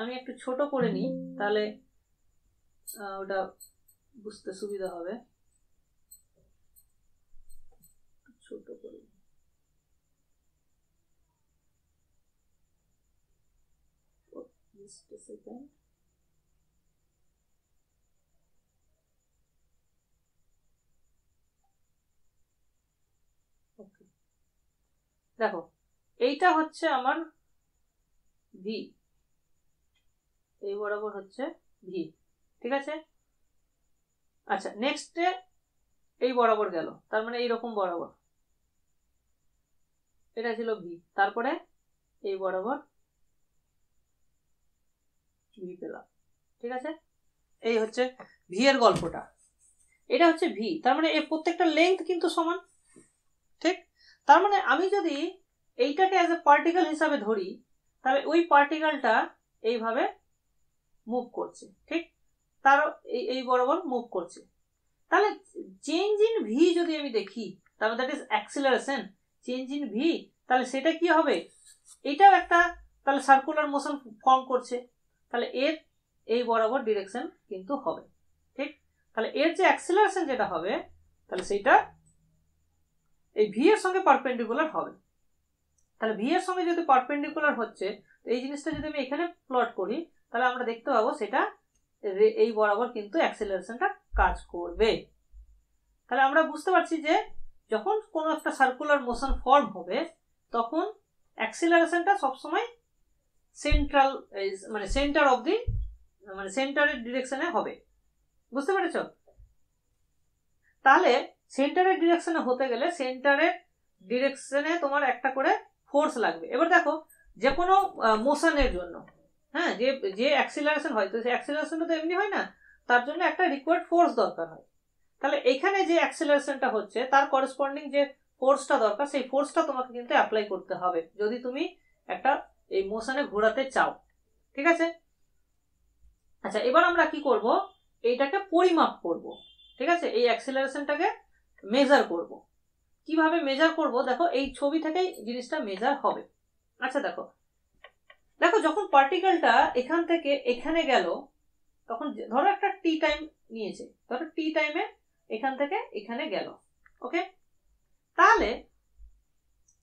আমি একটু ছোট করে নিই, তাহলে ওটা বুঝতে সুবিধা হবে। ছোট করে Just a second. Okay. দেখো এইটা হচ্ছে আমার ভি, এই বরাবর হচ্ছে ভি, ঠিক আছে। আচ্ছা নেক্সটে এই বরাবর গেল, তার মানে এইরকম বরাবর, এটা ছিল ভি, তারপরে এই বরাবর ভি পেলাম, ঠিক আছে। এই হচ্ছে ভি এর গল্পটা, এটা হচ্ছে ভি, তার মানে এর প্রত্যেকটা লেন্থ কিন্তু সমান, ঠিক। তার মানে আমি যদি এইটাকে অ্যাজ এ পার্টিকেল হিসাবে ধরি, তাহলে ওই পার্টিকেলটা এইভাবে মুভ করছে, ঠিক, তার এই বরাবর মুভ করছে। তাহলে চেঞ্জ ইন ভি যদি আমি দেখি, তাহলে that is acceleration, change in V, তাহলে সেটা কি হবে, এটাও একটা তাহলে সার্কুলার মোশন ফর্ম করছে, তাহলে এর এই বরাবর ডিরেকশন কিন্তু হবে, ঠিক। তাহলে এর যে অ্যাক্সিলারেশন যেটা হবে, তাহলে সেটা এই ভি এর সঙ্গে পারপেন্ডিকুলার হবে। তাহলে ভি এর সঙ্গে যদি পারপেন্ডিকুলার হচ্ছে, তো এই জিনিসটা যদি আমি এখানে প্লট করি, তাহলে আমরা দেখতে পাবো সেটা এই বরাবর কিন্তু অ্যাক্সিলারেশনটা কাজ করবে। তাহলে আমরা বুঝতে পারছি যে যখন কোনো একটা সার্কুলার মোশন ফর্ম হবে, তখন অ্যাক্সিলারেশনটা সবসময় সেন্ট্রাল, মানে সেন্টার অফ দি, মানে সেন্টারের ডিরেকশনে হবে, বুঝতে পেরেছ। তাহলে সেন্টারের ডিরেকশনে হতে গেলে সেন্টারের ডিরেকশনে তোমার একটা করে ফোর্স লাগবে। এবার দেখো যে কোনো মোশনের জন্য, হ্যাঁ, যে যে অ্যাক্সিলারেশন হয়, তো সেই অ্যাক্সিলারেশনটা তো এমনি হয় না, তার জন্য একটা রিকোয়ার্ড ফোর্স দরকার হয়। তাহলে এখানে যে অ্যাক্সিলারেশনটা হচ্ছে তার করেসপন্ডিং যে ফোর্সটা দরকার, সেই ফোর্সটা তোমাকে কিন্তু অ্যাপ্লাই করতে হবে যদি তুমি একটা এই মোশনে ঘোরাতে চাও, ঠিক আছে। আচ্ছা এবার আমরা কি করব, এইটাকে পরিমাপ করব, ঠিক আছে, এই অ্যাক্সিলারেশনটাকে মেজার করব। কিভাবে মেজার করব, দেখো এই ছবি থেকেই জিনিসটা মেজার হবে। আচ্ছা দেখো দেখো যখন পার্টিকেলটা এখান থেকে এখানে গেল, তখন ধরো একটা টি টাইম নিয়েছে, ধরো টি টাইমে এখান থেকে এখানে গেল, ওকে। তাহলে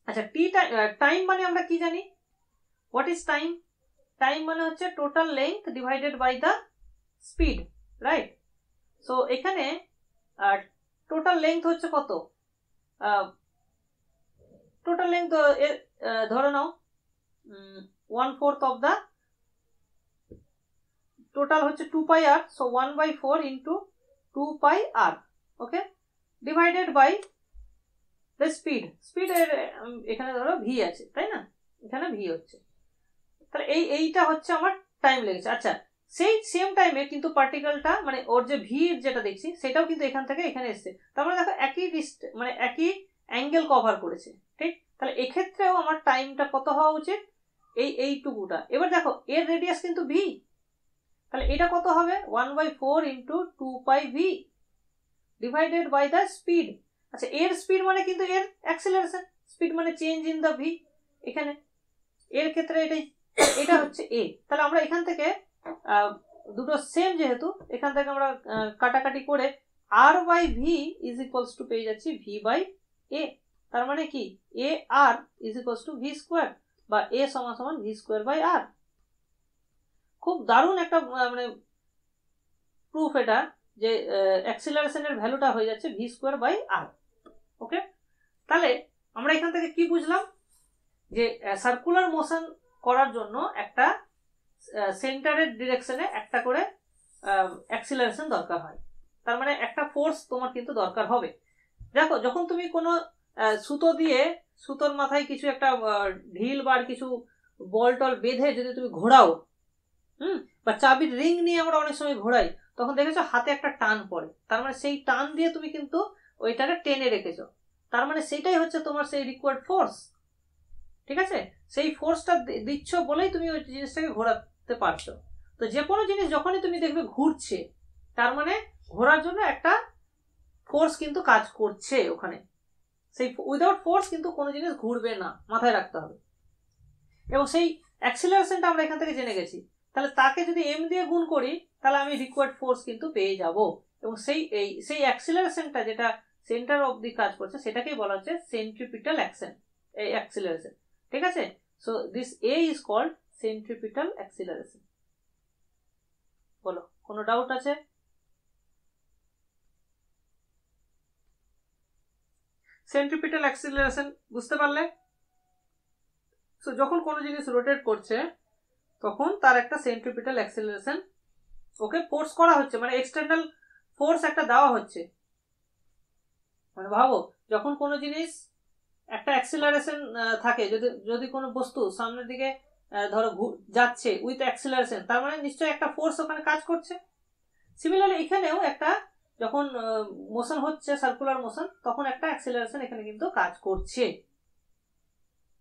আচ্ছা টি টাইম মানে আমরা কি জানি, হোয়াট ইজ টাইম, টাইম মানে হচ্ছে total length divided by the speed, right. So এখানে টোটাল লেন্থ হচ্ছে কত, টোটাল লেন্থ ধরে নাও 1/4 অফ দ্য টোটাল হচ্ছে 2 pi r, so 1/4 into 2 pi r, okay, divided by the speed, speed এর এখানে ধরো ভি আছে, তাই না, এখানে ভি হচ্ছে, তাহলে এইটা হচ্ছে আমার টাইম লেগেছে। আচ্ছা সেই সেম টাইমে কিন্তু পার্টিকেলটা মানে ওর যে ভি যেটা দেখছি সেটাও কিন্তু এখান থেকে এখানে এসছে, তার মানে দেখো একই মানে একই অ্যাঙ্গেল কভার করেছে, ঠিক। তাহলে এক্ষেত্রেও আমার টাইমটা কত হওয়া উচিত, এইটুকুটা। এবার দেখো এর রেডিয়াস কিন্তু ভি, তাহলে এটা কত হবে 1/4 into 2 pi v divided by the speed. আচ্ছা এর স্পিড মানে কিন্তু এর অ্যাক্সিলারেশন, স্পিড মানে চেঞ্জ ইন দ্য ভি, এখানে এর ক্ষেত্রে এটাই, এটা হচ্ছে এ। তাহলে আমরা এখান থেকে দুটো সেম, যেহেতু এখান থেকে আমরা কাটাকাটি করে r by v is equals to পেয়ে যাচ্ছি ভি বাই এ। তার মানে কি a r is equals to v square, বা এ সমান সমান ভি স্কোয়ার বাই আর। খুব দারুণ একটা মানে প্রুফ এটা, যে অ্যাক্সিলারেশনের ভ্যালুটা হয়ে যাচ্ছে ভি স্কোয়ার বাই আর, ওকে। তাহলে আমরা এখান থেকে কি বুঝলাম, যে সার্কুলার মোশন করার জন্য একটা সেন্টারের ডিরেকশনে একটা করে অ্যাক্সিলারেশন দরকার হয়, তার মানে একটা ফোর্স তোমার কিন্তু দরকার হবে। দেখো যখন তুমি কোনো সুতো দিয়ে, সুতোর মাথায় কিছু একটা ঢিল বা কিছু বল টল বেঁধে যদি তুমি ঘোরাও, বা চাবির রিং নিয়ে আমরা অনেক সময় ঘোরাই, তখন দেখেছো হাতে একটা টান পড়ে, তার মানে সেই টান দিয়ে তুমি কিন্তু ওইটাকে টেনে রেখেছো, তার মানে সেইটাই হচ্ছে তোমার সেই রিকোয়ার্ড ফোর্স, ঠিক আছে। সেই ফোর্সটা দিচ্ছ বলেই তুমি ওই জিনিসটাকে ঘোরাতে পারছো। তো যে কোনো জিনিস যখনই তুমি দেখবে ঘুরছে, তার মানে ঘোরার জন্য একটা ফোর্স কিন্তু কাজ করছে ওখানে, সেই উইদাউট ফোর্স কিন্তু কোনো জিনিস ঘুরবে না, মাথায় রাখতে হবে। এবং সেই অ্যাক্সিলারেশনটা আমরা এখান থেকে জেনে গেছি, তাহলে তাকে যদি এম দিয়ে গুণ করি, তাহলে আমি রিকোয়ার্ড ফোর্স কিন্তু পেয়ে যাব। এবং সেই অ্যাক্সিলারেশনটা যেটা সেন্টার অফ দি কাজ করছে, সেটাকেই বলা হচ্ছে সেন্ট্রিপিটাল অ্যাক্সিলারেশন, ঠিক আছে। So this a is called centripetal acceleration. বলো, কোনো ডাউট আছে? সেন্ট্রিপিটাল অ্যাক্সিলারেশন বুঝতে পারলে? সো যখন কোনো জিনিস রোটেট করছে তখন তার একটা সেন্ট্রিপিটাল অ্যাক্সিলারেশন ওকে ফোর্স করা হচ্ছে, মানে এক্সটার্নাল ফোর্স একটা দেওয়া হচ্ছে। মানে ভাবো, যখন কোনো জিনিস একটা অ্যাক্সিলারেশন থাকে, যদি কোনো বস্তু সামনের দিকে ধরো যাচ্ছে উইথ অ্যাক্সিলারেশন, তার মানে নিশ্চয়ই একটা ফোর্স ওখানে কাজ করছে। সিমিলারলি এখানেও একটা যখন মোশন হচ্ছে, সার্কুলার মোশন, তখন একটা অ্যাক্সিলারেশন এখানে কিন্তু কাজ করছে।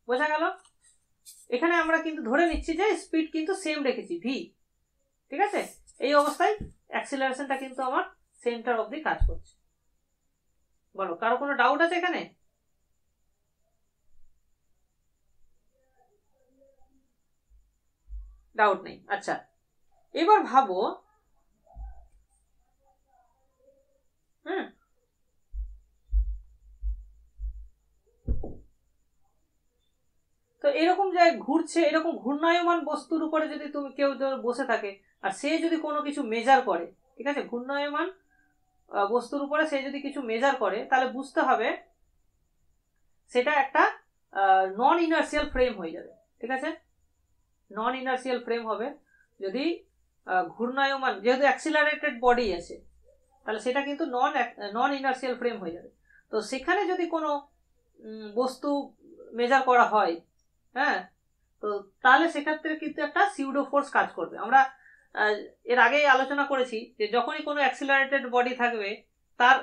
বোঝা গেল? এখানে আমরা কিন্তু ধরে নিচ্ছি যে স্পিড কিন্তু সেম রেখেছি ভি, ঠিক আছে? এই অবস্থায় অ্যাক্সিলারেশনটা কিন্তু আমার সেন্টার অবধি কাজ করছে। বলো, কারো কোনো ডাউট আছে এখানে? ডাউট নেই। আচ্ছা, এবার ভাবো, তো এরকম জায়গায় ঘুরছে, এরকম ঘূর্ণায়মান বস্তুর উপরে যদি তুমি কেউ বসে থাকে আর সে যদি কোনো কিছু মেজার করে, ঠিক আছে, ঘূর্ণায়মান বস্তুর উপরে সে যদি কিছু মেজার করে, তাহলে বুঝতে হবে সেটা একটা নন ইনার্সিয়াল ফ্রেম হয়ে যাবে। ঠিক আছে, নন ইনার্সিয়াল ফ্রেম হবে যদি ঘূর্ণায়মান, যেহেতু অ্যাক্সিলারেটেড বডি আছে, তাহলে সেটা কিন্তু নন ইনার্সিয়াল ফ্রেম হয়ে যাবে। তো সেখানে যদি কোনো বস্তু মেজার করা হয়, হ্যাঁ, তো তাহলে সেক্ষেত্রে কিন্তু একটা সিউডো ফোর্স কাজ করবে। আমরা এর আগেই আলোচনা করেছি যে যখনই কোনো অ্যাক্সিলারেটেড বডি থাকবে, তার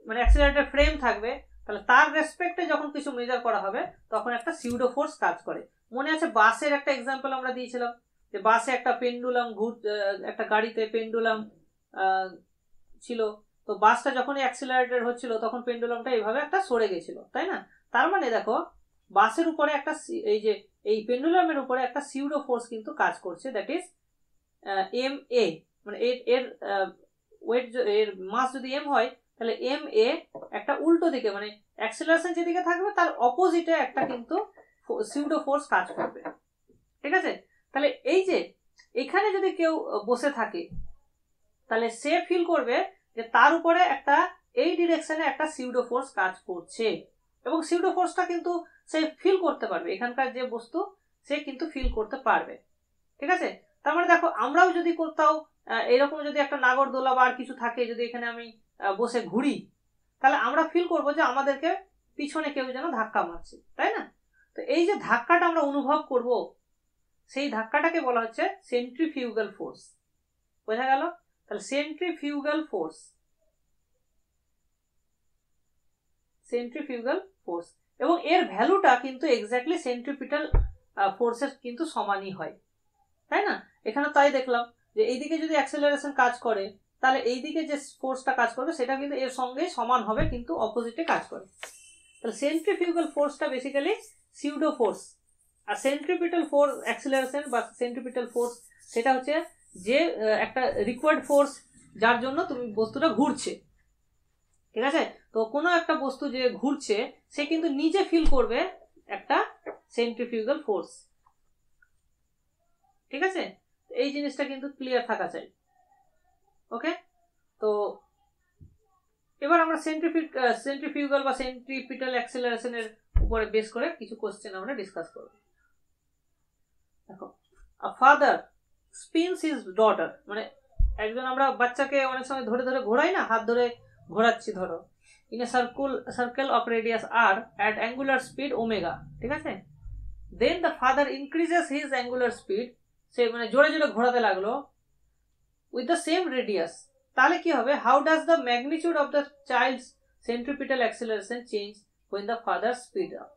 মানে অ্যাক্সিলারেটেড ফ্রেম থাকবে, তাহলে তার রেসপেক্টে যখন কিছু মেজার করা হবে তখন একটা সিউডো ফোর্স কাজ করে। মনে আছে বাসের একটা এক্সাম্পল আমরা দিয়েছিলাম, যে বাসে একটা পেন্ডুলাম একটা গাড়িতে পেন্ডুলাম ছিল, তো বাসটা যখনই অ্যাক্সিলারেটেড হচ্ছিল তখন পেন্ডুলামটা এইভাবে একটা সরে গেছিল, তাই না? তার মানে দেখো, বাসের উপরে একটা, এই যে এই পেন্ডুলামের উপরে একটা সিউডো ফোর্স কিন্তু কাজ করছে, দ্যাট ইজ এম এ, মানে এর ওয়েট, এর মাস যদি এম হয়, তাহলে এম এ একটা উল্টো দিকে, মানে অ্যাক্সিলারেশন যেদিকে থাকবে তার অপোজিটে একটা কিন্তু সিউডো ফোর্স কাজ করবে। ঠিক আছে, তাহলে এই যে এখানে যদি কেউ বসে থাকে, তাহলে সে ফিল করবে যে তার উপরে একটা এই ডিরেকশনে একটা সিউডো ফোর্স কাজ করছে, এবং সিউডো ফোর্সটা কিন্তু সে ফিল করতে পারবে, এখানকার যে বস্তু সে কিন্তু ফিল করতে পারবে। ঠিক আছে, তার মানে দেখো, আমরাও যদি কোথাও এরকম যদি একটা নাগরদোলা বা আর কিছু থাকে, যদি এখানে আমি বসে ঘুরি, তাহলে আমরা ফিল করবো যে আমাদেরকে পিছনে কেউ যেন ধাক্কা মারছে, তাই না? তো এই যে ধাক্কাটা আমরা অনুভব করব, সেই ধাক্কাটাকে বলা হচ্ছে সেন্ট্রিফিউগাল ফোর্স। বোঝা গেল? তাহলে সেন্ট্রিফিউগাল ফোর্স, সেন্ট্রিফিউগাল ফোর্স, এবং এর ভ্যালুটা কিন্তু এক্স্যাক্টলি সেন্ট্রিপিটাল ফোর্সের কিন্তু সমানই হয়, তাই না? এখানে তাই দেখলাম যে এইদিকে যদি অ্যাক্সেলারেশন কাজ করে, তাহলে এইদিকে যে ফোর্সটা কাজ করবে সেটা কিন্তু এর সঙ্গে সমান হবে, কিন্তু অপোজিটে কাজ করে। তাহলে সেন্ট্রিফিউগাল ফোর্সটা বেসিক্যালি সিউডো ফোর্স, আর সেন্ট্রিপিটাল ফোর্স অ্যাক্সেলারেশন বা সেন্ট্রিপিটাল ফোর্স সেটা হচ্ছে যে একটা রিকোয়ার্ড ফোর্স যার জন্য তুমি বস্তুটা ঘুরছে। ঠিক আছে, তো কোনো একটা বস্তু যে ঘুরছে সে কিন্তু নিজে ফিল করবে একটা সেন্ট্রিফিউগাল ফোর্স। ঠিক আছে, এই জিনিসটা কিন্তু ক্লিয়ার থাকা চাই। ওকে, তো এবার আমরা সেন্ট্রিফিউগাল বা সেন্ট্রিপিটাল অ্যাক্সেলারেশনের উপরে বেস করে কিছু কোশ্চেন আমরা ডিসকাস করব। দেখো, আ ফাদার স্পিনস হিজ ডটার, মানে একজন, আমরা বাচ্চাকে অনেক সময় ধরে ধরে ঘোরাই না, হাত ধরে ঘোরাচ্ছি ধরো, in a circle of radius r at angular speed omega. ঠিক আছে, then the father increases his angular speed, সে মানে জোরে জোরে ঘোরাতে লাগলো উইথ দ্য সেম রেডিয়াস, তাহলে কি হবে? How does the magnitude of the child's centripetal acceleration change when the father speed up?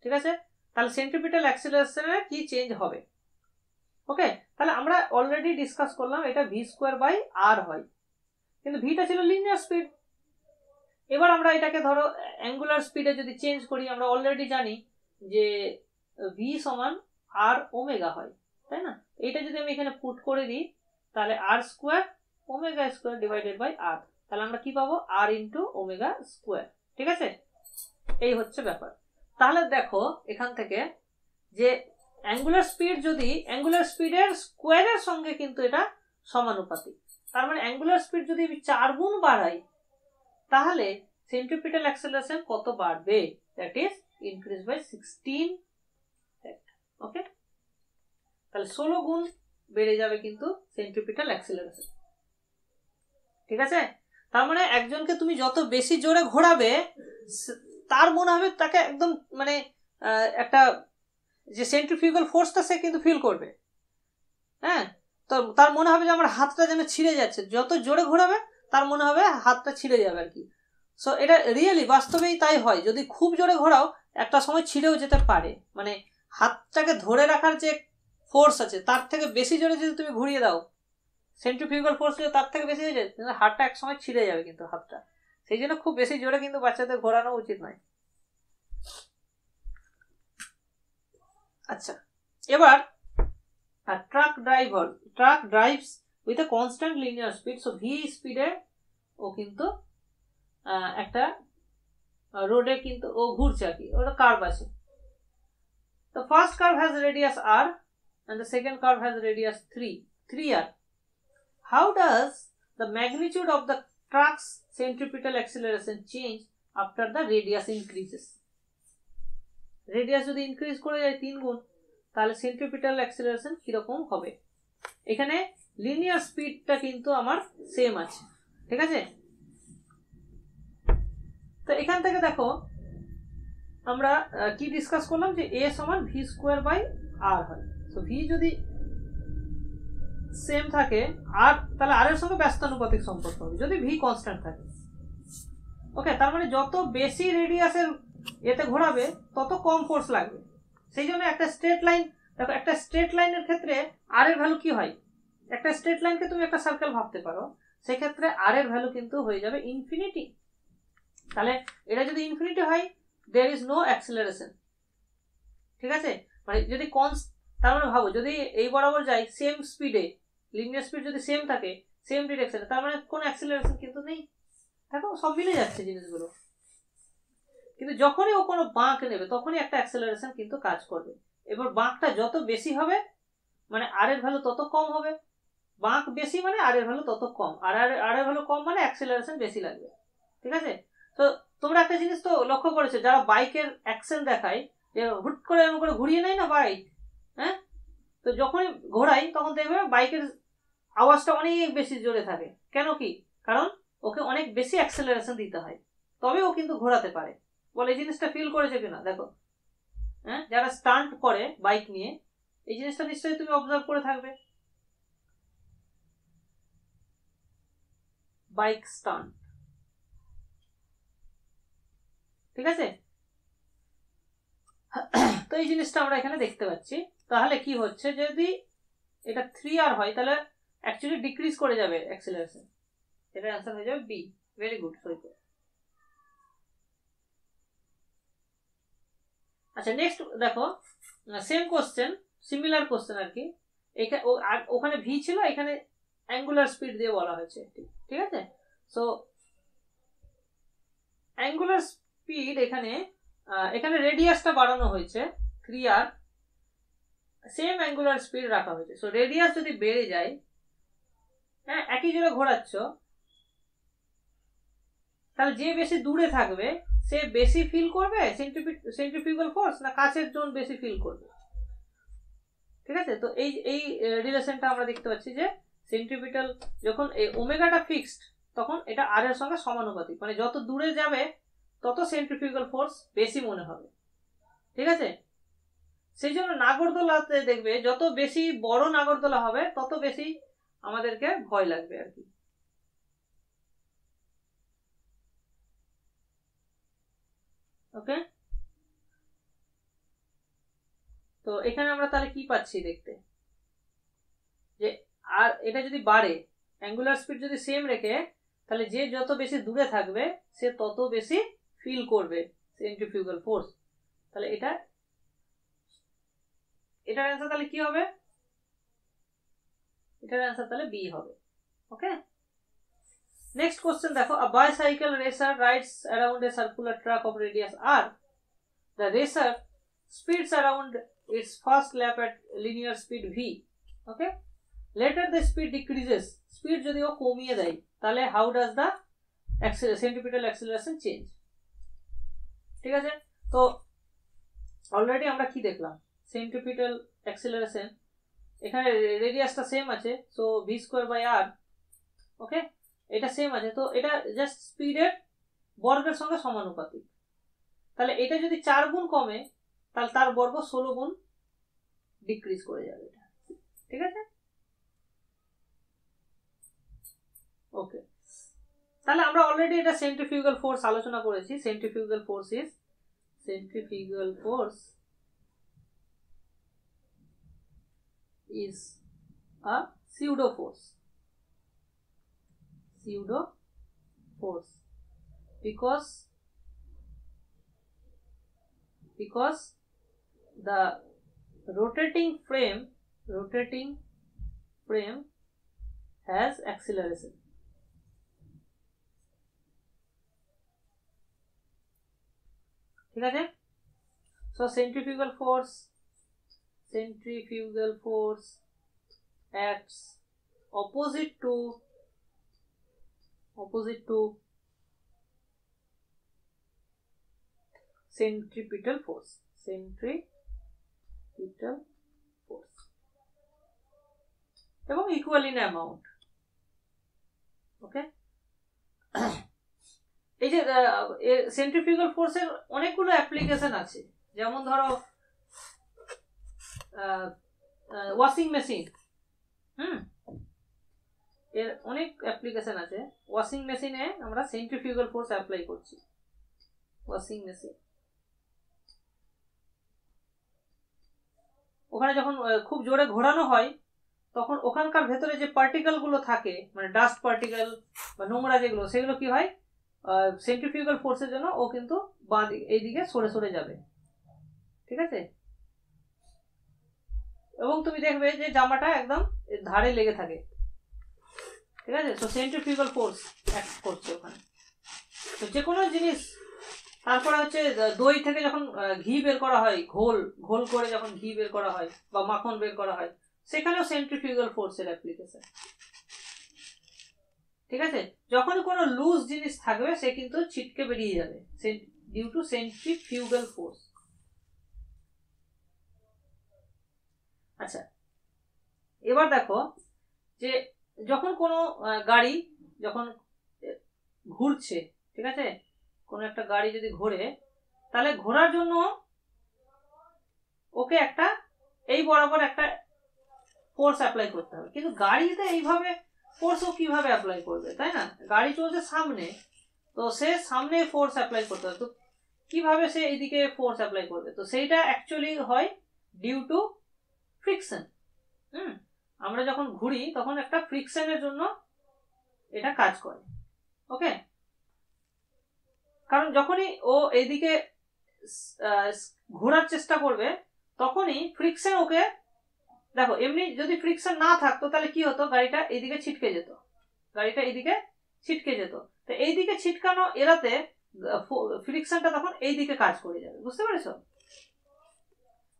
ঠিক আছে, তাহলে সেন্ট্রিপিটাল অ্যাক্সেলারেশনে কি চেঞ্জ হবে? ওকে, তাহলে আমরা অলরেডি ডিসকাস করলাম এটা ভি স্কোয়ার বাই আর হয়, কিন্তু ভিটা ছিল লিনিয়ার স্পিড। এবার আমরা এটাকে ধরো অ্যাঙ্গুলার স্পিডে যদি চেঞ্জ করি, আমরা অলরেডি জানি যে ভি সমান আর ওমেগা হয়, তাই না? এটা যদি আমি এখানে পুট করে দিই, তাহলে r square omega square divided by r, তাহলে আমরা কি পাবো? R into omega square. ঠিক আছে, এই হচ্ছে ব্যাপার। তাহলে দেখো এখান থেকে যে অ্যাঙ্গুলার স্পিড যদি অ্যাঙ্গুলার স্পিডের স্কোয়ারের সঙ্গে কিন্তু এটা সমানুপাতিক। তার মানে অ্যাঙ্গুলার স্পিড যদি আমি 4 গুণ বাড়াই তাহলে সেন্ট্রিপিটাল অ্যাক্সেলারেশন কত বাড়বে? That is increase by 16। Okay, তাহলে 16 গুণ বেড়ে যাবে কিন্তু সেন্ট্রিপিটাল অ্যাক্সেলারেশন। ঠিক আছে, তার মানে একজনকে তুমি যত বেশি জোরে ঘোরাবে তার মনে হবে তাকে একদম মানে একটা যে সেন্ট্রিফিউগাল ফোর্সটা সে কিন্তু ফিল করবে। হ্যাঁ, তো তার মনে হবে যে আমার হাতটা যেন ছিঁড়ে যাচ্ছে, যত জোরে ঘোরাবে তার মনে হবে হাতটা ছিঁড়ে যাবে আর কি। সো এটা রিয়েলি বাস্তবেই তাই হয়, যদি খুব জোরে ঘোরাও একটা সময় ছিঁড়েও যেতে পারে, মানে হাতটাকে ধরে রাখার যে ফোর্স আছে তার থেকে বেশি জোরে যদি তুমি ঘুরিয়ে দাও, সেন্ট্রিফিউগাল ফোর্স যদি তার থেকে বেশি হয়ে যায় হাতটা এক সময় ছিঁড়ে যাবে কিন্তু হাতটা। সেই জন্য খুব বেশি জোরে কিন্তু বাচ্চাদের ঘোরানো উচিত নয়। আচ্ছা, এবার truck drives with a constant linear speed. So V স্পিডে ও কিন্তু একটা রোডে কিন্তু ও ঘুরছে আর কি, ওটা কার্ভ আছে। The first curve has radius r and the second curve has radius 3r. How does the magnitude of the truck's centripetal acceleration change after the radius increases? Radius যদি ইনক্রিজ করে যায় 3 গুণ তাহলে সেন্ট্রিপিটাল অ্যাক্সেলারেশন কিরকম হবে? এখানে linear স্পিডটা কিন্তু আমার সেম আছে, ঠিক আছে। তো এখান থেকে দেখো আমরা কি ডিসকাস করলাম যে a সমান v স্কয়ার বাই r হয়। তো v যদি সেম থাকে আর তাহলে r এর সঙ্গে ব্যস্তানুপাতিক সম্পর্ক হবে যদি v কনস্ট্যান্ট থাকে। ওকে, তার মানে যত বেশি রেডিয়াসের এতে ঘোরাবে তত কম ফোর্স লাগবে। সেই জন্য একটা স্ট্রেট লাইন দেখো, একটা স্ট্রেট লাইনের ক্ষেত্রে r এর ভ্যালু কি হয়? একটা স্ট্রেট লাইনকে তুমি একটা সার্কেল ভাবতে পারো, সেই ক্ষেত্রে r এর ভ্যালু কিন্তু হয়ে যাবে ইনফিনিটি। তাহলে এটা যদি ইনফিনিটি হয় there is no acceleration, ঠিক আছে। মানে যদি তার মানে ভাবো যদি এই বরাবর যাই সেম স্পিডে, লিনিয়ার স্পিড যদি সেম থাকে সেম ডিরেকশনে, তার মানে কোনো অ্যাক্সেলারেশন কিন্তু নেই। দেখো সব মিলে যাচ্ছে জিনিসগুলো। কিন্তু যখনই ও কোনো বাঁক নেবে তখনই একটা অ্যাক্সেলারেশন কিন্তু কাজ করবে। এবার বাঁকটা যত বেশি হবে মানে আর এর ভ্যালু তত কম হবে। বাঁক বেশি মানে আর এর ভ্যালু তত কম, আর আর এর ভ্যালু কম মানে অ্যাক্সেলারেশন বেশি লাগবে, ঠিক আছে। তো তোমরা একটা জিনিস তো লক্ষ্য করেছো, যারা বাইকের অ্যাকশন দেখায় যে হুট করে এমন করে ঘুরিয়ে নেয় না বাইক, হ্যাঁ, তো যখনই ঘোরাই তখন দেখবে বাইকের আওয়াজটা অনেক বেশি জোরে থাকে। কেন কি? কারণ ওকে অনেক বেশি অ্যাক্সেলারেশন দিতে হয়, তবে ও কিন্তু ঘোরাতে পারে। বলে এই জিনিসটা ফিল করেছে কিনা দেখো, হ্যাঁ, যারা স্টান্ট করে বাইক নিয়ে এই জিনিসটা নিশ্চয়ই তুমি অবজার্ভ করে থাকবে, বাইক স্টান্ট, ঠিক আছে। তো এই জিনিসটা আমরা এখানে দেখতে পাচ্ছি। তাহলে কি হচ্ছে, যদি এটা 3r হয় তাহলে অ্যাকচুয়ালি ডিক্রিজ করে যাবে অ্যাক্সেলারেশন। এটা অ্যান্সার হয়ে যাবে বি। ভেরি গুড, সৈকত। আচ্ছা, নেক্সট দেখো সেম কোশ্চেন, সিমিলার কোশ্চেন আর কি। ওখানে ভি ছিল, এখানে অ্যাঙ্গুলার স্পিড দিয়ে বলা হয়েছে, ঠিক আছে। সো অ্যাঙ্গুলার স্পিড এখানে রেডিয়াসটা বাড়ানো হয়েছে 3r, সেম অ্যাঙ্গুলার স্পিড রাখা হয়েছে। সো রেডিয়াস যদি বেড়ে যায়, হ্যাঁ, একই জোরে ঘোরাচ্ছ, তাহলে যে বেশি দূরে থাকবে সে বেশি ফিল করবে সেন্ট্রিফিউগাল ফোর্স, না কাছের জন বেশি ফিল করবে, ঠিক আছে। তো এই রিলেশনটা আমরা দেখতে পাচ্ছি যে সেন্ট্রিপিটাল যখন এই ওমেগাটা ফিক্সড তখন এটা আর এর সঙ্গে সমানুপাতিক, মানে যত দূরে যাবে তত সেন্ট্রিফিউগাল ফোর্স বেশি মনে হবে, ঠিক আছে। সেই জন্য নাগরদোলাতে দেখবে যত বেশি বড় নাগরদোলা হবে তত বেশি আমাদেরকে ভয় লাগবে আর কি। ওকে, তো এখানে আমরা তাহলে কি পাচ্ছি দেখতে, যে আর এটা যদি বাড়ে, অ্যাঙ্গুলার স্পিড যদি সেম রেখে, তাহলে যে যত বেশি দূরে থাকবে সে তত বেশি ফিল করবে সেন্ট্রিফিউগাল ফোর্স। তাহলে এটার অ্যান্সার তাহলে কি হবে? এটার অ্যান্সার তাহলে বি হবে। ওকে, নেক্সট কোশ্চেন দেখো, a bicycle racer rides around a circular track of radius r. The racer speeds around its first lap at linear speed v. Okay, letter the speed decreases, speed যদি ও কমিয়ে দেয় তাহলে how does the centripetal acceleration change. ঠিক আছে, তো already আমরা কি দেখলাম, সেন্ট্রিপিটাল অ্যাক্সিলারেশন এখানে রেডিয়াসটা সেম আছে, সো ভি স্কোয়ার বাই আর, ওকে, এটা সেম আছে, তো এটা জাস্ট স্পিডের বর্গের সঙ্গে সমানুপাতিক। তাহলে এটা যদি 4 গুণ কমে তাহলে তার বর্গ 16 গুণ ডিক্রিজ করে যাবে এটা। ঠিক আছে, ওকে, তাহলে আমরা অলরেডি এটা সেন্ট্রিফিউগাল ফোর্স আলোচনা করেছি। Centrifugal force is a pseudo force because the rotating frame has acceleration. ঠিক আছে, so centrifugal force acts opposite to centripetal force এবং ইকুয়াল ইন অ্যামাউন্ট। ওকে, এই যে সেন্ট্রিফিউগাল ফোর্সের অনেকগুলো অ্যাপ্লিকেশন আছে, যেমন ধরো ওয়াশিং মেশিন, এর অনেক অ্যাপ্লিকেশন আছে। ওয়াশিং মেশিনে আমরা সেন্ট্রিফিউগাল ফোর্স অ্যাপ্লাই করছি। ওয়াশিং মেশিন ওখানে যখন খুব জোরে ঘোরানো হয় তখন ওখানকার ভেতরে যে পার্টিকেল গুলো থাকে, মানে ডাস্ট পার্টিকেল বা নোংরা যেগুলো, সেগুলো কি হয়, সেন্ট্রিফিউগাল ফোর্সের জন্য ও কিন্তু বাঁ দিকে এইদিকে সরে সরে যাবে। ঠিক আছে, এবং তুমি দেখবে যে জামাটা একদম ধারে লেগে থাকে। ঠিক আছে, তো সেন্ট্রিফিউগাল ফোর্স অ্যাক্ট করছে ওখানে। তো যে কোনো জিনিস, তারপরে হচ্ছে দই থেকে যখন ঘি বের করা হয়, ঘোল করে যখন ঘি বের করা হয় বা মাখন বের করা হয়, সেখানেও সেন্ট্রিফিউগাল ফোর্সের অ্যাপ্লিকেশন। ঠিক আছে, যখনই কোনো লুজ জিনিস থাকবে সে কিন্তু ছিটকে বেরিয়ে যাবে ডিউ টু সেন্ট্রিফিউগাল ফোর্স। আচ্ছা, এবার দেখো যে যখন কোনো গাড়ি যখন ঘুরছে, ঠিক আছে, কোনো একটা গাড়ি যদি ঘোরে, তাহলে ঘোরার জন্য ওকে একটা এই বরাবর একটা ফোর্স অ্যাপ্লাই করতে হবে। কিন্তু গাড়িতে এইভাবে ফোর্স ও কিভাবে অ্যাপ্লাই করবে, তাই না? গাড়ি চলছে সামনে, তো সে সামনে ফোর্স অ্যাপ্লাই করতে হবে, তো কিভাবে সে এইদিকে ফোর্স অ্যাপ্লাই করবে? তো সেইটা অ্যাকচুয়ালি হয় ডিউ টু ফ্রিকশন। আমরা যখন ঘুরি তখন একটা ফ্রিকশনের জন্য এটা কাজ করে। ওকে, কারণ যখনই ও এইদিকে ঘোরার চেষ্টা করবে তখনই ফ্রিকশন ওকে, দেখো এমনি যদি ফ্রিকশন না থাকতো তাহলে কি হতো, গাড়িটা এইদিকে ছিটকে যেত, তো এইদিকে ছিটকানো এড়াতে ফ্রিকশনটা তখন এইদিকে কাজ করে যাবে। বুঝতে পেরেছো?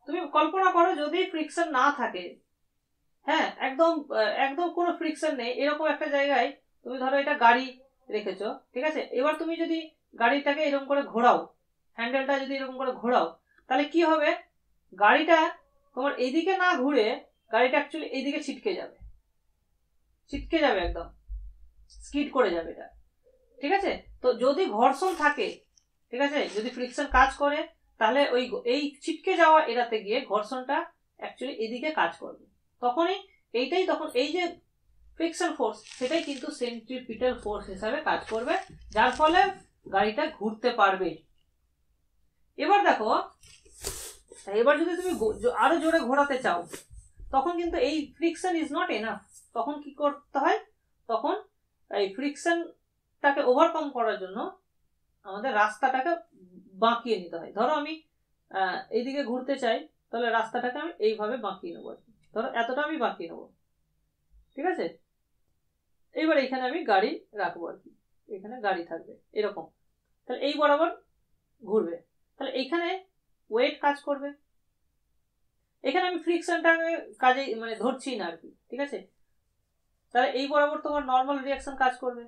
তুমি কল্পনা করো যদি ফ্রিকশন না থাকে, হ্যাঁ, একদম কোনো ফ্রিকশন নেই, এরকম একটা জায়গায় তুমি ধরো এটা গাড়ি রেখেছো, ঠিক আছে, এবার তুমি যদি গাড়িটাকে এরকম করে ঘোরাও, হ্যান্ডেলটা যদি এরকম করে ঘোরাও, তাহলে কি হবে, গাড়িটা তোমার এইদিকে না ঘুরে গাড়িটা অ্যাকচুয়ালি এইদিকে ছিটকে যাবে, একদম স্কিড করে যাবে এটা। ঠিক আছে, তো যদি ঘর্ষণ থাকে, ঠিক আছে, যদি ফ্রিকশন কাজ করে, তাহলে এই ছিটকে যাওয়া এড়াতে গিয়ে ঘর্ষণটা অ্যাকচুয়ালি এদিকে কাজ করবে, তখনই তখন এই যে ফ্রিকশন ফোর্স সেটাই কিন্তু সেন্ট্রিপিটাল ফোর্স হিসাবে কাজ করবে, যার ফলে গাড়িটা ঘুরতে পারবে। এবার দেখো, এবার যদি তুমি আরো জোরে ঘোরাতে চাও, তখন কিন্তু এই ফ্রিকশন ইজ নট এনাফ। তখন কি করতে হয়, তখন এই ফ্রিকশনটাকে ওভারকাম করার জন্য আমাদের রাস্তাটাকে বাঁকিয়ে নিতে হয়। ধরো আমি এইদিকে ঘুরতে চাই, তাহলে রাস্তাটাকে আমি এইভাবে বাঁকিয়ে নেবো, ধরো এতটা আমি বাঁকিয়ে নেবো। ঠিক আছে, এইবার এখানে আমি গাড়ি রাখবো আর কি, এখানে গাড়ি থাকবে এরকম, তাহলে এই বরাবর ঘুরবে, তাহলে এইখানে ওয়েট কাজ করবে, এখানে আমি ফ্রিকশনটা কাজে মানে ধরছি না আর কি। ঠিক আছে, তাহলে এই বরাবর তোমার নর্মাল রিয়াকশন কাজ করবে।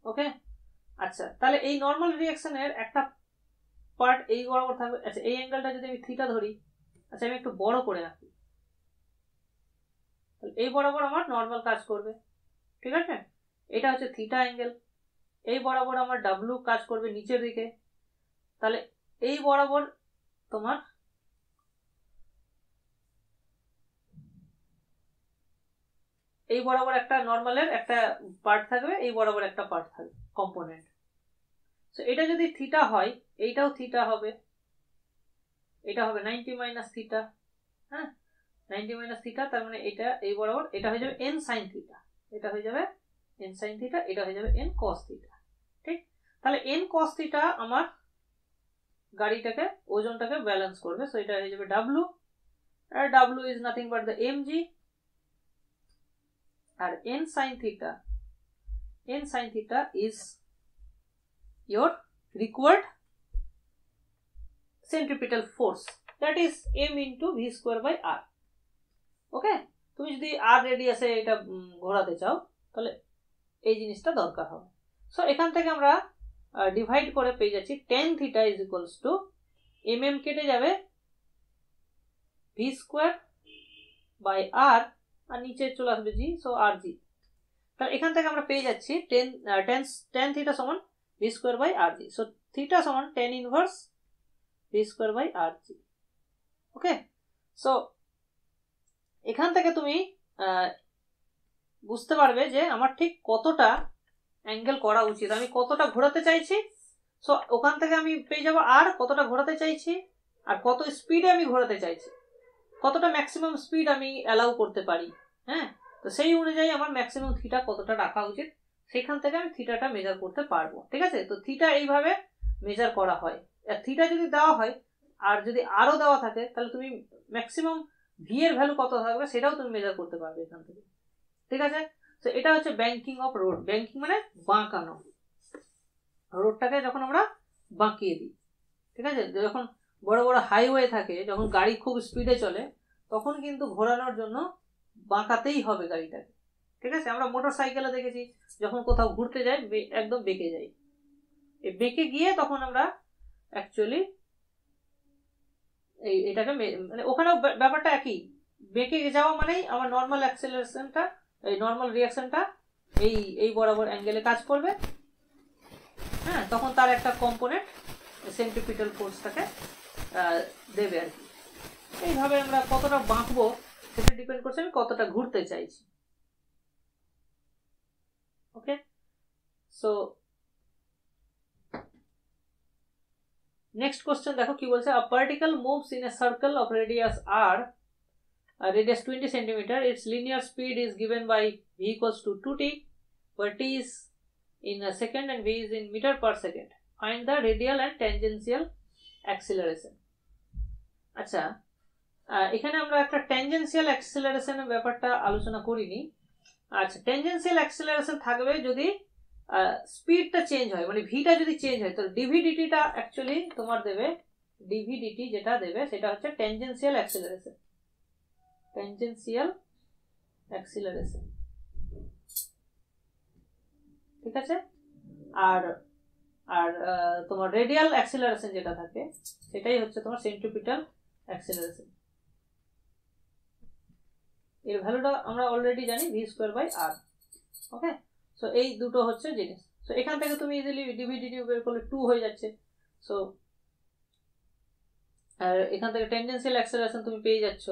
ওকে, আচ্ছা তাহলে এই নর্মাল রিয়াকশনের একটা পার্ট এই বরাবর থাকবে। আচ্ছা এই অ্যাঙ্গেলটা যদি আমি থিটা ধরি, আচ্ছা আমি একটু বড় করে রাখি, এই বরাবর আমার নর্মাল কাজ করবে। ঠিক আছে, এটা হচ্ছে থিটা অ্যাঙ্গেল। এই বরাবর আমার ডাব্লু কাজ করবে নিচের দিকে। তাহলে এই বরাবর তোমার এই বরাবর একটা নর্মালের একটা পার্ট থাকবে, এই বরাবর একটা পার্ট থাকবে কম্পোনেন্ট। তো এটা যদি থিটা হয়, এইটাও থিটা হবে, এটা হবে 90 মাইনাস থিটা। হ্যাঁ, 90 মাইনাস থিটা, তার মানে এটা এই বরাবর এটা হয়ে যাবে n সাইন থিটা, এটা হয়ে যাবে n সাইন থিটা, এটা হয়ে যাবে n cos থিটা। ঠিক, তাহলে n cos থিটা আমার গাড়িটাকে ওজনটাকে ব্যালেন্স করবে। সো এটা হয়ে যাবে W, আর W is nothing but the mg, আর n sin theta is your required centripetal force, that is m into v square by r. ওকে, তুমি যদি r রেডিয়াসে এটা ঘোরাতে চাও তাহলে এই জিনিসটা দরকার হবে। সো এখান থেকে আমরা ডিভাইড করে পেয়ে যাচ্ছি tan theta is equals to mm কেটে যাবে v square by r, আর নিচে চলে আসবে g, সো rg। তাহলে এখান থেকে আমরা পেয়ে যাচ্ছি tan theta সমান v square by rg, so theta সমান tan inverse v square by rg। Okay, so এখান থেকে তুমি বুঝতে পারবে যে আমার ঠিক কতটা অ্যাঙ্গেল করা উচিত, আমি কতটা ঘোরাতে চাইছি। সো ওখান থেকে আমি পেয়ে যাবো আর কতটা ঘোরাতে চাইছি, আর কত স্পিডে আমি ঘোরাতে চাইছি, কতটা ম্যাক্সিমাম স্পিড আমি অ্যালাউ করতে পারি। হ্যাঁ, তো সেই অনুযায়ী আমার ম্যাক্সিমাম থিটা কতটা রাখা উচিত, সেখান থেকে আমি থিটাটা মেজার করতে পারবো। ঠিক আছে, তো থিটা এইভাবে মেজার করা হয়। আর থিটা যদি দেওয়া হয় আর যদি আরও দেওয়া থাকে, তাহলে তুমি ম্যাক্সিমাম ভি এর ভ্যালু কত থাকবে সেটাও তুমি মেজার করতে পারবে এখান থেকে। ঠিক আছে, তো এটা হচ্ছে ব্যাংকিং অফ রোড। ব্যাংকিং মানে বাঁকানো, রোডটাকে যখন আমরা বাঁকিয়ে দিই। ঠিক আছে, যখন বড় বড় হাইওয়ে থাকে, যখন গাড়ি খুব স্পিডে চলে, তখন কিন্তু ঘোরানোর জন্য বাঁকাতেই হবে গাড়িটাকে। ঠিক আছে, আমরা মোটর সাইকেলে দেখেছি যখন কোথাও ঘুরতে যাই একদম বেঁকে যাই, এই বেঁকে গিয়ে তখন আমরা অ্যাকচুয়ালি এটাকে মানে ওখানেও ব্যাপারটা একই, বেঁকে যাওয়া মানেই আমার নর্মাল অ্যাক্সেলারেশনটা, এই নর্মাল রিয়াকশনটা এই বরাবর অ্যাঙ্গেলে কাজ করবে। হ্যাঁ, তখন তার একটা কম্পোনেন্ট সেন্ট্রিপিটাল ফোর্সটাকে দেবে আর কি। এইভাবে আমরা কতটা বাঁকবো সেটা ডিপেন্ড করছে আমি কতটা ঘুরতে চাইছি। ওকে, সো নেক্সট কোশ্চেন দেখো কি বলছে। A particle moves in a circle of radius r, radius 20 cm, its linear speed is given by v equals to 2t, where t is in a second and v is in meter per second. Find the radial and tangential acceleration. আচ্ছা, এখানে আমরা একটা tangential অ্যাক্সিলারেশনের ব্যাপারটা আলোচনা করিনি। আচ্ছা, tangential acceleration থাকবে যদি স্পিডটা চেঞ্জ হয়, মানে ভিটা যদি চেঞ্জ হয়, তো ডিভিডিটিটা অ্যাকচুয়ালি তোমার দেবে, ডিভিডিটি যেটা দেবে সেটা হচ্ছে ট্যানজেন্সিয়াল অ্যাক্সিলারেশন। ট্যানজেন্সিয়াল অ্যাক্সিলারেশন, ঠিক আছে। আর আর তোমার রেডিয়াল অ্যাক্সিলারেশন যেটা থাকে সেটাই হচ্ছে তোমার সেন্ট্রিপিটাল অ্যাক্সিলারেশন। এর ভ্যালুটা আমরা অলরেডি জানি v square by R. Okay, so এই দুটো হচ্ছে জিনিস। সো এখান থেকে তুমি ইজিলি ডিভিডিটি বের করলে 2 হয়ে যাচ্ছে। সো আর এখান থেকে টেনজেন্সিয়াল অ্যাক্সিলারেশন তুমি পেয়ে যাচ্ছ,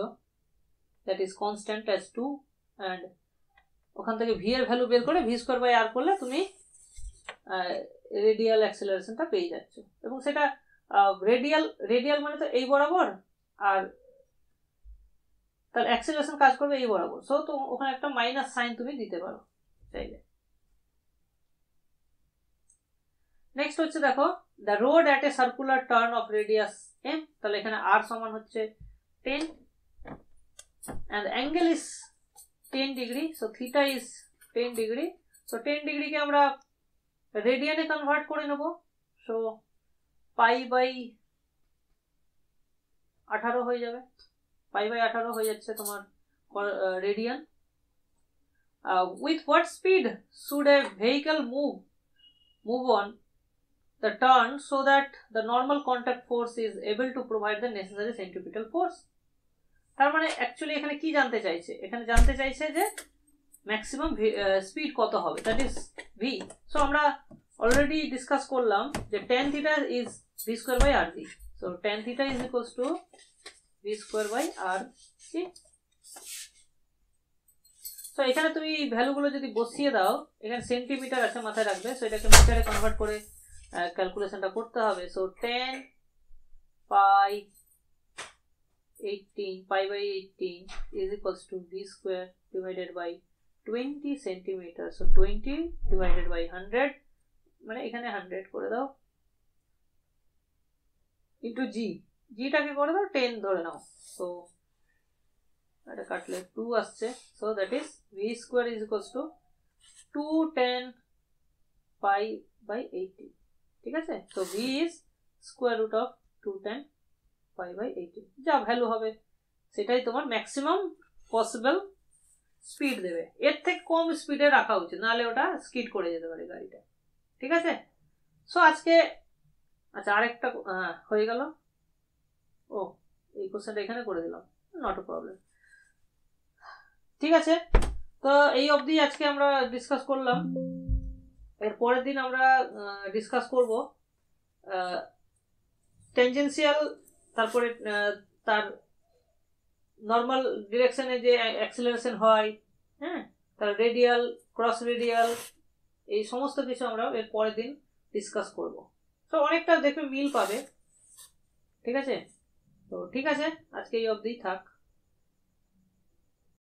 that is constant as 2, and ওখান থেকে ভি এর ভ্যালু বের করে ভি স্কোয়ার বাই আর করলে তুমি রেডিয়াল অ্যাক্সিলারেশনটা পেয়ে যাচ্ছ। এবং সেটা রেডিয়াল মানে তো এই বরাবর, আর তাহলে অ্যাক্সিলারেশন কাজ করবে এই বরাবর। সো তো ওখানে একটা মাইনাস সাইন তুমি দিতে পারো চাইলে। নেক্সট হচ্ছে দেখো, the road at a circular turn off radius m, তাহলে এখানে r সমান হচ্ছে 10 and the angle is 10 degree, so theta is 10 degree. so 10 degree কে আমরা রেডিয়ানে কনভার্ট করে নেব। সো পাই বাই 18 হয়ে যাবে, পাই বাই 18 হয়ে যাচ্ছে তোমার radian. with what speed should a vehicle move on the turn so that the normal contact force is able to provide the necessary centripetal force? তার মানে actually এখানে কি জানতে চাইছে, এখানে জানতে চাইছে যে ম্যাক্সিমাম স্পিড কত হবে, দ্যাট ইজ ভি। সো আমরা অলরেডি ডিসকাস করলাম যে tan theta is v square by r g. So tan theta is equals to v square by r g. So এখানে তুমি ভ্যালুগুলো যদি বসিয়ে দাও, এখানে সেন্টিমিটার আছে মাথায় রাখবে, সো এটাকে মিটারে কনভার্ট করে ক্যালকুলেশনটা করতে হবে। So 10 pi 18 pi by 18 is equals to v square divided by 20 centimeter. So 20 divided by 100 মানে এখানে 100 করে দাও into g, g টাকে করে দাও 10 ধরে নাও। So এটা কাটলে 2 আসছে। So that is v square is equals to 210 pi by 80, ঠিক আছে? So v is square root of 210 pi by 80, যা ভ্যালু হবে সেটাই তোমার ম্যাক্সিমাম পসিবল স্পিড দেবে। এর থেকে কম স্পিডে রাখা উচিত, নাহলে ওটা স্কিড করে যেতে পারে গাড়িটা, ঠিক আছে? সো আজকে আচ্ছা আরেকটা হয়ে গেল। ও এই কোশ্চেনটা এখানে করে দিলাম, নট এ প্রবলেম, ঠিক আছে? তো এই অবধি আজকে আমরা ডিসকাস করলাম। এর পরের দিন আমরা ডিসকাস করব টেনজেন্সিয়াল, তারপরে তার নর্মাল ডিরেকশনে যে অ্যাক্সিলারেশন হয়, হ্যাঁ, তার রেডিয়াল, ক্রস রেডিয়াল, এই সমস্ত কিছু আমরা এর পরের দিন ডিসকাস করব। তো অনেকটা দেখবে মিল পাবে, ঠিক আছে? তো ঠিক আছে, আজকে এই অবধিই থাক।